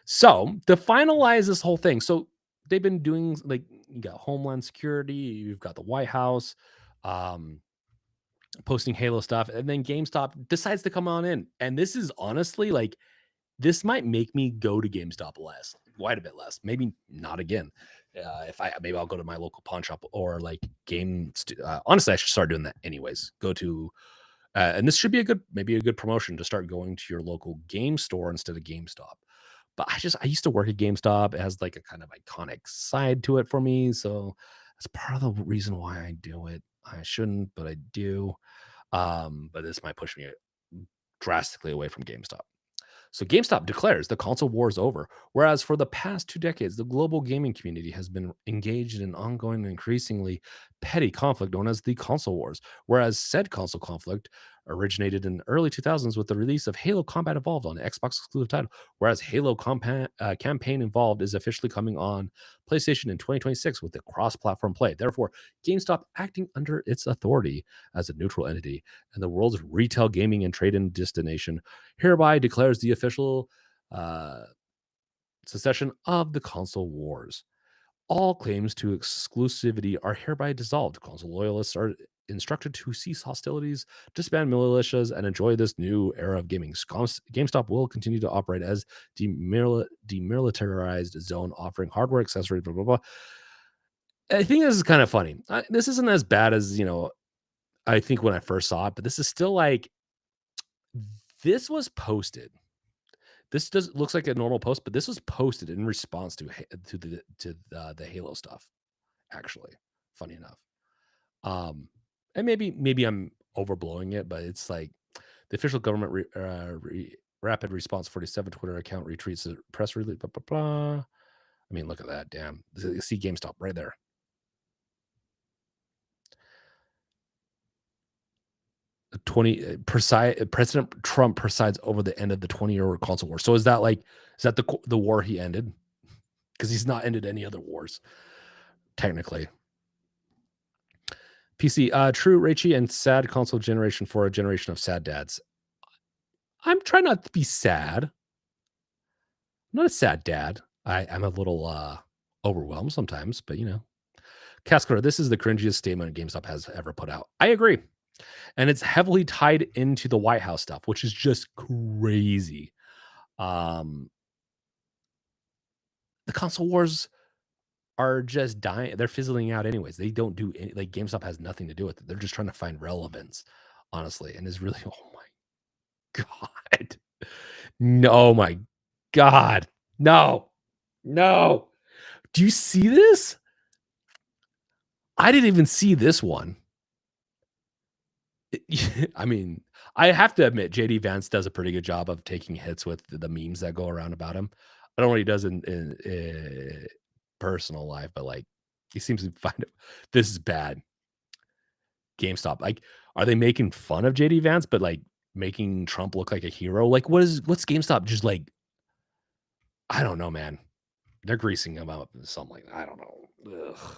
so to finalize this whole thing, so they've been doing like you got Homeland Security, you've got the White House, um, posting Halo stuff, and then GameStop decides to come on in. And this is honestly like this might make me go to GameStop less, quite a bit less. Maybe not again. If I maybe I'll go to my local pawn shop or like honestly, I should start doing that anyways. Go to and this should be a good maybe a good promotion to start going to your local game store instead of GameStop. But I used to work at GameStop. It has like a kind of iconic side to it for me, so that's part of the reason why I do it. I shouldn't, but I do. But this might push me drastically away from GameStop. So GameStop declares the console war is over, whereas for the past 2 decades, the global gaming community has been engaged in an ongoing and increasingly petty conflict known as the console wars. Whereas said console conflict originated in the early 2000s with the release of Halo Combat Evolved on Xbox exclusive title, whereas campaign Involved is officially coming on PlayStation in 2026 with the cross-platform play. Therefore, GameStop acting under its authority as a neutral entity and the world's retail gaming and trade-in destination hereby declares the official uh, secession of the console wars. All claims to exclusivity are hereby dissolved. Console loyalists are instructed to cease hostilities, disband militias, and enjoy this new era of gaming. GameStop will continue to operate as demilitarized zone, offering hardware, accessories, blah, blah, blah. I think this is kind of funny. This isn't as bad as, I think when I first saw it, but this is still like, this was posted. This does looks like a normal post, but this was posted in response to the Halo stuff, actually, funny enough. Um, and maybe I'm overblowing it, but it's like the official government rapid response 47 Twitter account retweets the press release. Blah, blah, blah. I mean, look at that. Damn. You see GameStop right there. The 20 President Trump presides over the end of the 20-year console war. So is that the war he ended? Because he's not ended any other wars, technically. PC, true, Raichi, and sad console generation for a generation of sad dads. I'm trying not to be sad. I'm not a sad dad. I'm a little overwhelmed sometimes, but Cascar, this is the cringiest statement GameStop has ever put out. I agree. And it's heavily tied into the White House stuff, which is just crazy. Um, the console wars are just dying. They're fizzling out anyways. They don't do any, like GameStop has nothing to do with it. They're just trying to find relevance, honestly. And is really, oh my God. No, oh my God. No. No. Do you see this? I didn't even see this one. I mean, I have to admit, JD Vance does a pretty good job of taking hits with the memes that go around about him. I don't know what he does in personal life, but like he seems to find it. This is bad. GameStop, like, are they making fun of JD Vance, but like making Trump look like a hero? Like, what's GameStop just like? I don't know, man. They're greasing him up something like that. I don't know. Ugh.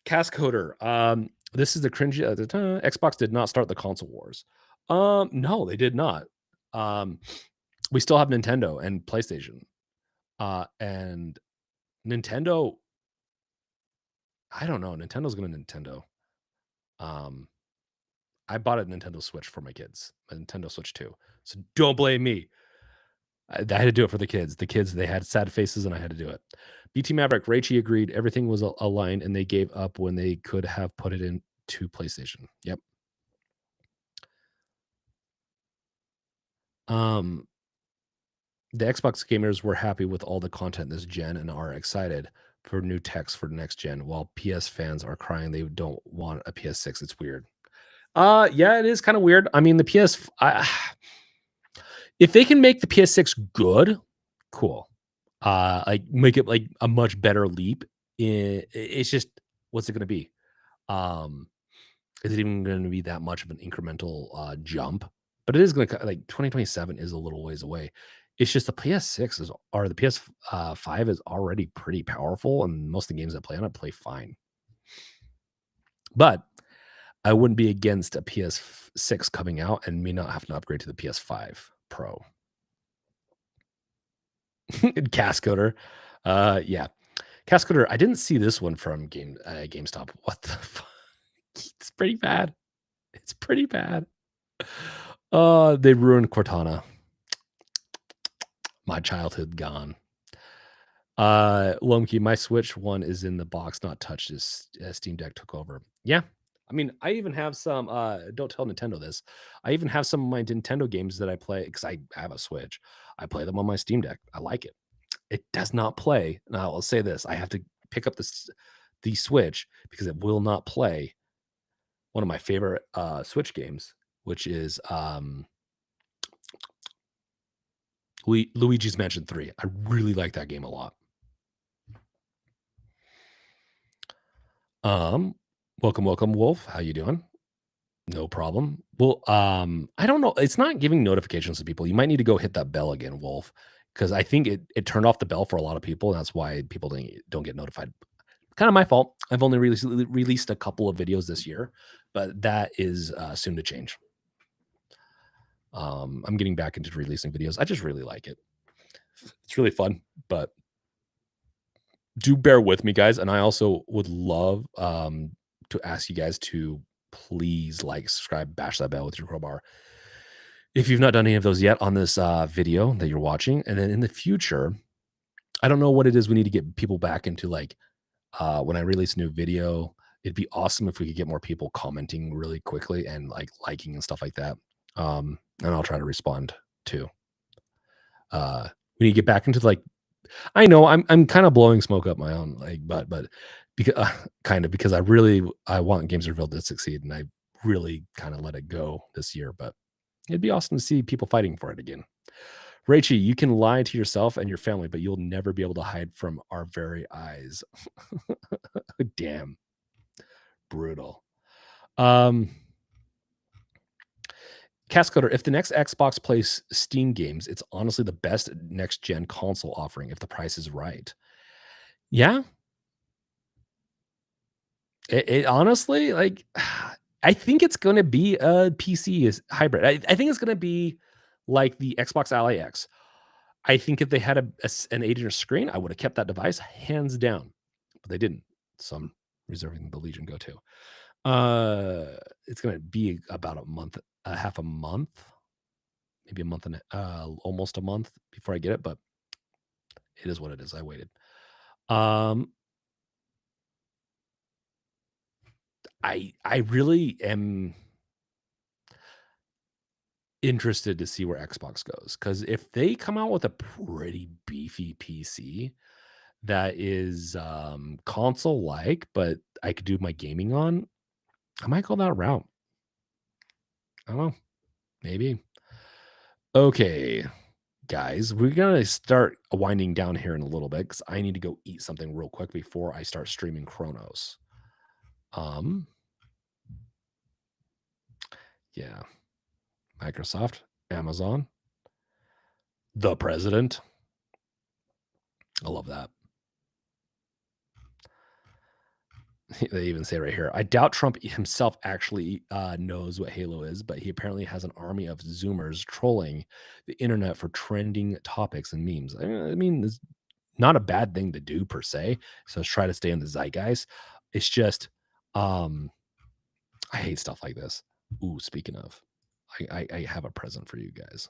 Cast Coder. This is the cringy at the time. Xbox did not start the console wars. No, they did not. Um, we still have Nintendo and PlayStation. And Nintendo, I don't know. Nintendo's gonna Nintendo. Um, I bought a Nintendo Switch for my kids, a Nintendo Switch 2. So don't blame me. I had to do it for the kids. The kids, they had sad faces and I had to do it. BT Maverick, Raichi agreed everything was aligned and they gave up when they could have put it into PlayStation. Yep. Um, the Xbox gamers were happy with all the content this gen and are excited for new techs for the next gen, while PS fans are crying they don't want a PS6. It's weird. Yeah, it is kind of weird. I mean, if they can make the PS6 good, cool. Like make it like a much better leap. It's just what's it going to be? Um, Is it even going to be that much of an incremental jump? But it is going to like 2027 is a little ways away. It's just the PS6 is or the PS5 is already pretty powerful, and most of the games I play on it play fine. But I wouldn't be against a PS6 coming out and me not having to upgrade to the PS5 Pro. Cascoder. Yeah. Cascoder, I didn't see this one from GameStop. What the fuck? It's pretty bad. It's pretty bad. They ruined Cortana. My childhood gone. Lomke, my Switch one is in the box, not touched as Steam Deck took over. Yeah. I mean, I even have some don't tell Nintendo this. I even have some of my Nintendo games that I play because I have a Switch. I play them on my Steam Deck. I like it. It does not play. Now I'll say this. I have to pick up the Switch because it will not play one of my favorite Switch games, which is Luigi's Mansion 3. I really like that game a lot. Welcome, Wolf. How you doing? No problem. Well, I don't know. It's not giving notifications to people. You might need to go hit that bell again, Wolf, because I think it turned off the bell for a lot of people. And that's why people don't get notified. Kind of my fault. I've only released a couple of videos this year, but that is soon to change. I'm getting back into releasing videos. I just really like it. It's really fun, but do bear with me, guys. And I also would love to ask you guys to please like, subscribe, bash that bell with your crowbar if you've not done any of those yet on this video that you're watching. And then in the future, I don't know what it is we need to get people back into. Like when I release a new video, it'd be awesome if we could get more people commenting really quickly and like liking and stuff like that. And I'll try to respond too. We need to get back into like, I know I'm kind of blowing smoke up my own like butt, but because kind of because I want Games Revealed to succeed, and I really kind of let it go this year. But it'd be awesome to see people fighting for it again. Rachie, you can lie to yourself and your family, but you'll never be able to hide from our very eyes. Damn, brutal. Cascoder, if the next Xbox plays Steam games, it's honestly the best next gen console offering if the price is right. Yeah, it honestly, like, I think it's gonna be a PC is hybrid. I think it's gonna be like the Xbox Ally X. I think if they had an 8-inch screen, I would have kept that device hands down, but they didn't. So I'm reserving the Legion Go 2. It's gonna be about a month, half a month, maybe a month and almost a month before I get it, but it is what it is. I waited. I really am interested to see where Xbox goes, because if they come out with a pretty beefy PC that is console like, but I could do my gaming on, I might go that route. I don't know. Maybe. Okay, guys, we're gonna start winding down here in a little bit because I need to go eat something real quick before I start streaming Chronos. Yeah. Microsoft, Amazon, the president. I love that. They even say right here, I doubt Trump himself actually knows what Halo is, but he apparently has an army of Zoomers trolling the internet for trending topics and memes. I mean, it's not a bad thing to do per se. So let's try to stay in the zeitgeist. It's just, I hate stuff like this. Ooh, speaking of, I have a present for you guys.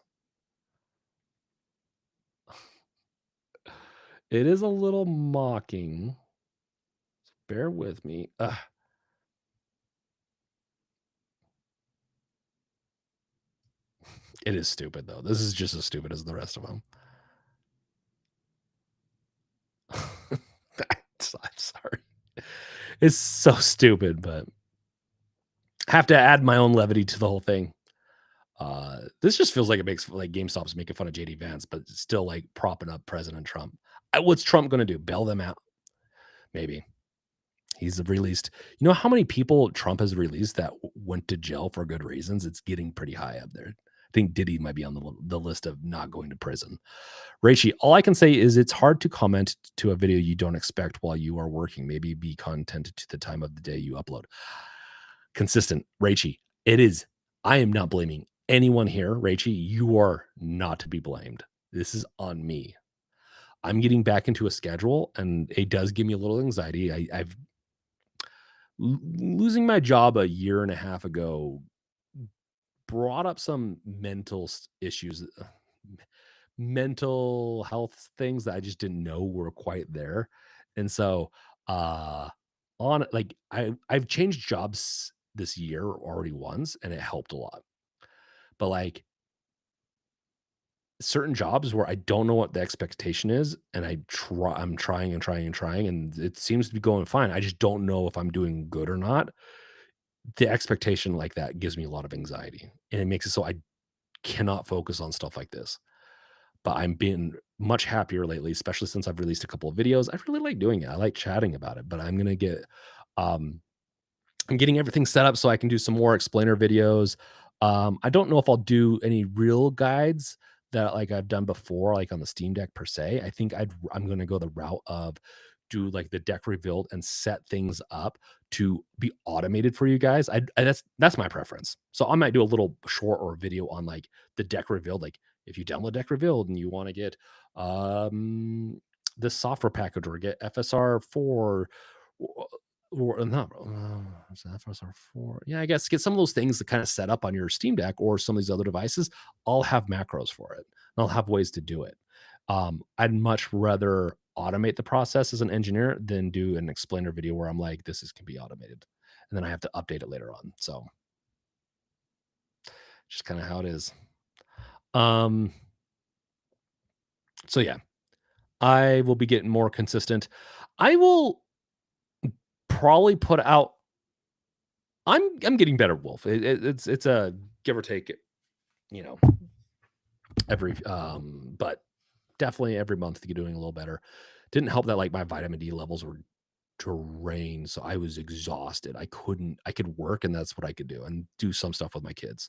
It is a little mocking. Bear with me. It is stupid though. This is just as stupid as the rest of them. I'm sorry. It's so stupid, but have to add my own levity to the whole thing. This just feels like it makes like GameStop's making fun of JD Vance, but still like propping up President Trump. What's Trump going to do? Bail them out? Maybe. He's released. You know how many people Trump has released that went to jail for good reasons? It's getting pretty high up there. I think Diddy might be on the list of not going to prison. Raichi, all I can say is it's hard to comment to a video you don't expect while you are working. Maybe be content to the time of the day you upload. Consistent, Raichi. It is. I am not blaming anyone here, Raichi. You are not to be blamed. This is on me. I'm getting back into a schedule, and it does give me a little anxiety. I've losing my job a year and a half ago brought up some issues, mental health things that I just didn't know were quite there. And so, uh, on like I've changed jobs this year already once, and it helped a lot. But like certain jobs where I don't know what the expectation is, and I'm trying and trying and trying, and it seems to be going fine. I just don't know if I'm doing good or not. The expectation like that gives me a lot of anxiety, and it makes it so I cannot focus on stuff like this. But I'm being much happier lately, especially since I've released a couple of videos. I really like doing it. I like chatting about it, but um I'm getting everything set up so I can do some more explainer videos. I don't know if I'll do any real guides that like I've done before, like on the Steam Deck per se. I think I'm going to go the route of do like the deck revealed and set things up to be automated for you guys. That's my preference. So I might do a little short or video on like the deck revealed. Like if you download deck revealed and you want to get um this software package or get FSR4 or not, is that FSR4? Yeah, I guess get some of those things to kind of set up on your Steam Deck or some of these other devices. I'll have macros for it. And I'll have ways to do it. I'd much rather automate the process as an engineer than do an explainer video where I'm like, this is can be automated, and then I have to update it later on. So just kind of how it is. Um, so yeah, I will be getting more consistent. I will probably put out. I'm getting better, Wolf. It's a give or take, you know, every but definitely every month you're doing a little better. Didn't help that like my vitamin D levels were drained, so I was exhausted. I could work and that's what I could do and do some stuff with my kids.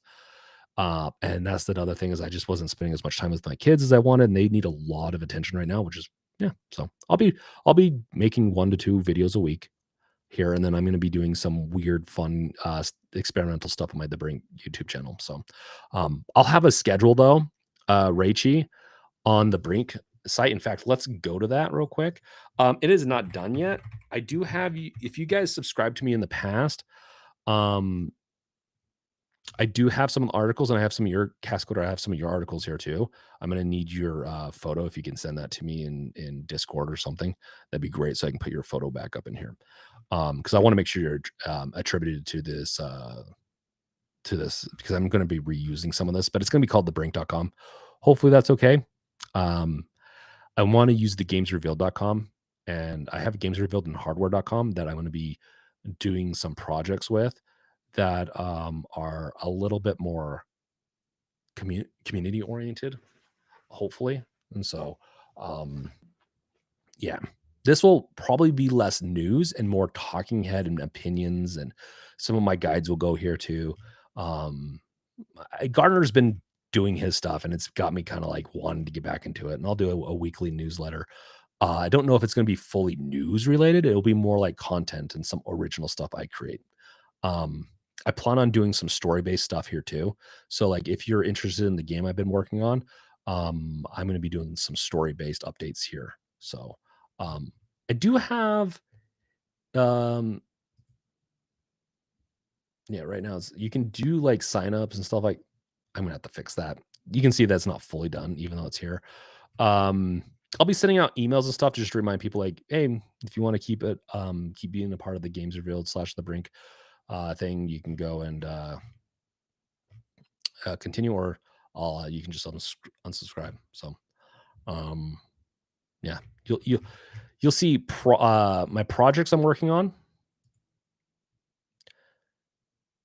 And that's another thing is I just wasn't spending as much time with my kids as I wanted, and they need a lot of attention right now, which is yeah. So I'll be making 1 to 2 videos a week here, and then I'm going to be doing some weird, fun, experimental stuff on my The Brink YouTube channel. So, I'll have a schedule though, Raichi, on the Brink site. In fact, let's go to that real quick. It is not done yet. I do have you. If you guys subscribed to me in the past, um, I do have some articles, and I have some of your Cascoder. I have some of your articles here too. I'm going to need your photo if you can send that to me in Discord or something. That'd be great, so I can put your photo back up in here. Because I want to make sure you're attributed to this because I'm going to be reusing some of this, but it's going to be called thebrink.com. Hopefully that's okay. Um, I want to use the gamesrevealed.com, and I have games revealed in hardware.com that I'm going to be doing some projects with that are a little bit more community oriented, hopefully. And so, um, yeah, this will probably be less news and more talking head and opinions. And some of my guides will go here too. Um, Gardner's been doing his stuff, and it's got me kind of like wanting to get back into it. And I'll do a weekly newsletter. I don't know if it's going to be fully news related. It'll be more like content and some original stuff I create. Um, I plan on doing some story based stuff here too. So, like, if you're interested in the game I've been working on, I'm going to be doing some story based updates here. So, um, I do have, um, yeah, right now you can do like signups and stuff like I'm gonna have to fix that. You can see that's not fully done, even though it's here. Um, I'll be sending out emails and stuff just to remind people like, hey, if you want to keep being a part of the Games Revealed / the Brink thing, you can go and continue, or you can just unsubscribe. So, um, yeah, you'll see my projects I'm working on.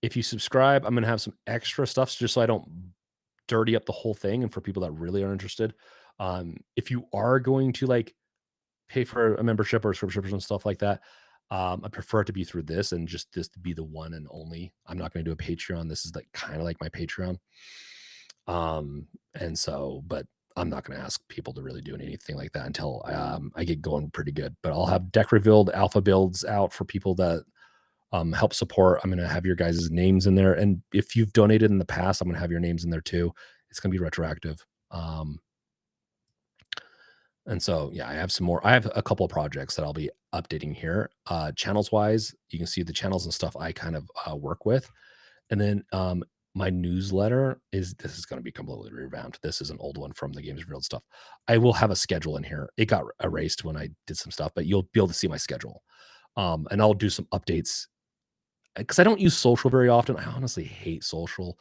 If you subscribe, I'm gonna have some extra stuff just so I don't dirty up the whole thing. And for people that really are interested, if you are going to like pay for a membership or subscription and stuff like that, I prefer it to be through this and just this to be the one and only. I'm not going to do a Patreon. This is like kind of like my Patreon. And so, but I'm not going to ask people to really do anything like that until I get going pretty good. But I'll have deck revealed alpha builds out for people that help support. I'm going to have your guys' names in there. And if you've donated in the past, I'm going to have your names in there too. It's going to be retroactive. And so, yeah, I have some more. I have a couple of projects that I'll be updating here. Channels wise, you can see the channels and stuff I kind of work with. And then my newsletter this is going to be completely revamped. This is an old one from the Games Revealed stuff. I will have a schedule in here. It got erased when I did some stuff, but you'll be able to see my schedule. And I'll do some updates because I don't use social very often. I honestly hate social.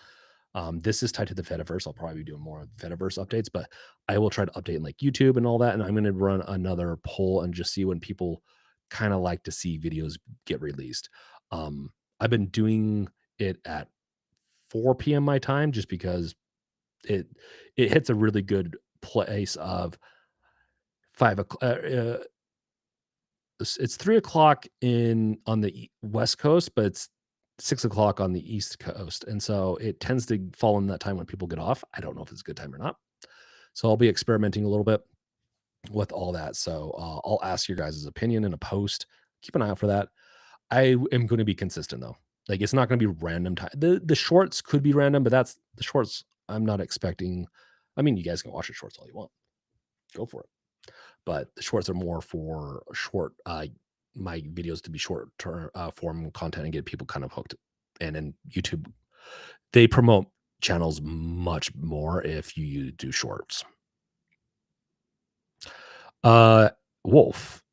This is tied to the Fediverse. I'll probably be doing more Fediverse updates, but I will try to update in like YouTube and all that. And I'm going to run another poll and just see when people kind of like to see videos get released. I've been doing it at 4 p.m. my time just because it hits a really good place of 5 o'clock. It's 3 o'clock in on the West Coast, but it's 6 o'clock on the East Coast, and so it tends to fall in that time when people get off. I don't know if it's a good time or not, so I'll be experimenting a little bit with all that. So I'll ask your guys' opinion in a post. Keep an eye out for that. I am going to be consistent though. Like it's not going to be random time. The shorts could be random, but that's the shorts. I'm not expecting. I mean, you guys can watch the shorts all you want. Go for it. But the shorts are more for short my videos to be short term form content and get people kind of hooked. And then YouTube, they promote channels much more if you do shorts. Wolf,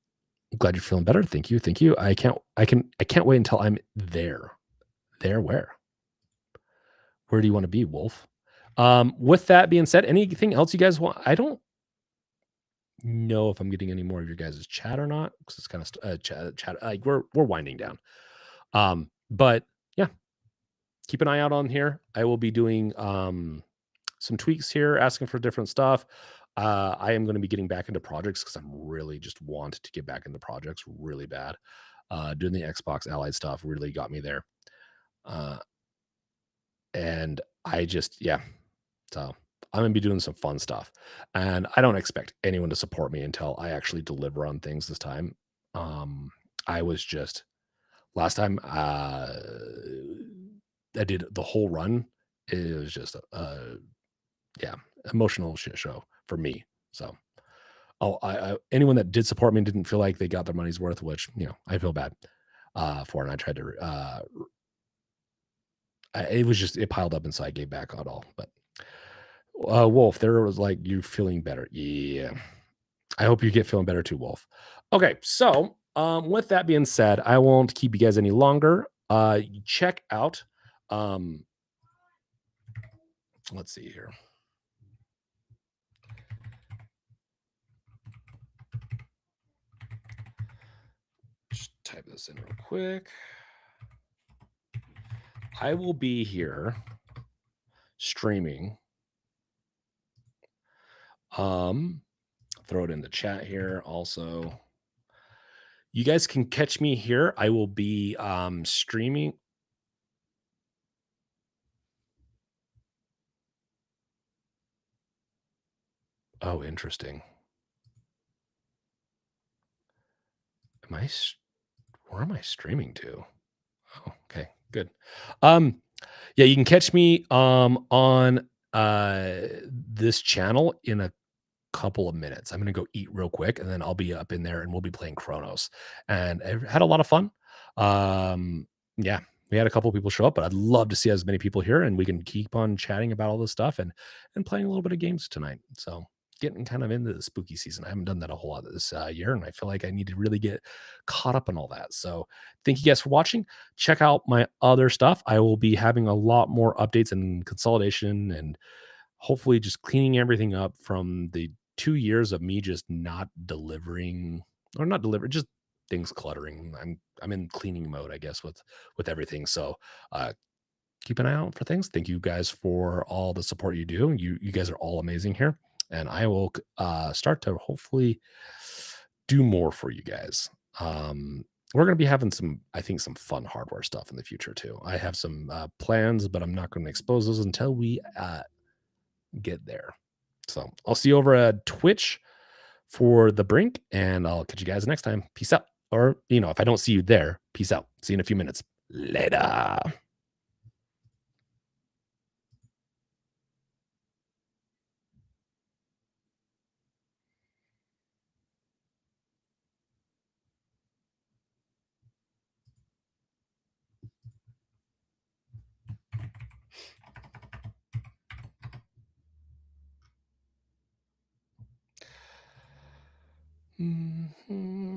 glad you're feeling better. Thank you. Thank you. I can't wait until I'm there. There where? Where do you want to be, Wolf? With that being said, anything else you guys want? I don't know if I'm getting any more of your guys' chat or not because it's kind of chat. Like we're winding down. But yeah, keep an eye out on here. I will be doing some tweaks here, asking for different stuff. I am going to be getting back into projects because I'm really just want to get back into projects really bad. Doing the Xbox Allied stuff really got me there. And I just, yeah. So I'm going to be doing some fun stuff. And I don't expect anyone to support me until I actually deliver on things this time. I was just, last time I did the whole run. It was just yeah, emotional shit show for me. So, anyone that did support me didn't feel like they got their money's worth, which I feel bad for, and I tried to. It was just it piled up, and so I gave back on all. But Wolf, there was like you feeling better. Yeah, I hope you get feeling better too, Wolf. Okay, so with that being said, I won't keep you guys any longer. Check out. Let's see here. Just type this in real quick. I will be here streaming. Throw it in the chat here also. You guys can catch me here. I will be streaming. Oh, interesting. Where am I streaming to? Oh, okay, good. Yeah, you can catch me on this channel in a couple of minutes. I'm gonna go eat real quick, and then I'll be up in there, and we'll be playing Chronos. And I had a lot of fun. Yeah, we had a couple of people show up, but I'd love to see as many people here, and we can keep on chatting about all this stuff and playing a little bit of games tonight. So getting kind of into the spooky season. I haven't done that a whole lot this year, and I feel like I need to really get caught up on all that. So thank you guys for watching. Check out my other stuff. I will be having a lot more updates and consolidation and hopefully just cleaning everything up from the 2 years of me just not delivering or not delivering, just things cluttering. I'm in cleaning mode, I guess, with everything. So keep an eye out for things. Thank you guys for all the support you do. You guys are all amazing here. And I will start to hopefully do more for you guys. we're going to be having some, I think, some fun hardware stuff in the future too. I have some plans, but I'm not going to expose those until we get there. So I'll see you over at Twitch for the brink, and I'll catch you guys next time. Peace out. Or, if I don't see you there, peace out. See you in a few minutes. Later. Mm-hmm.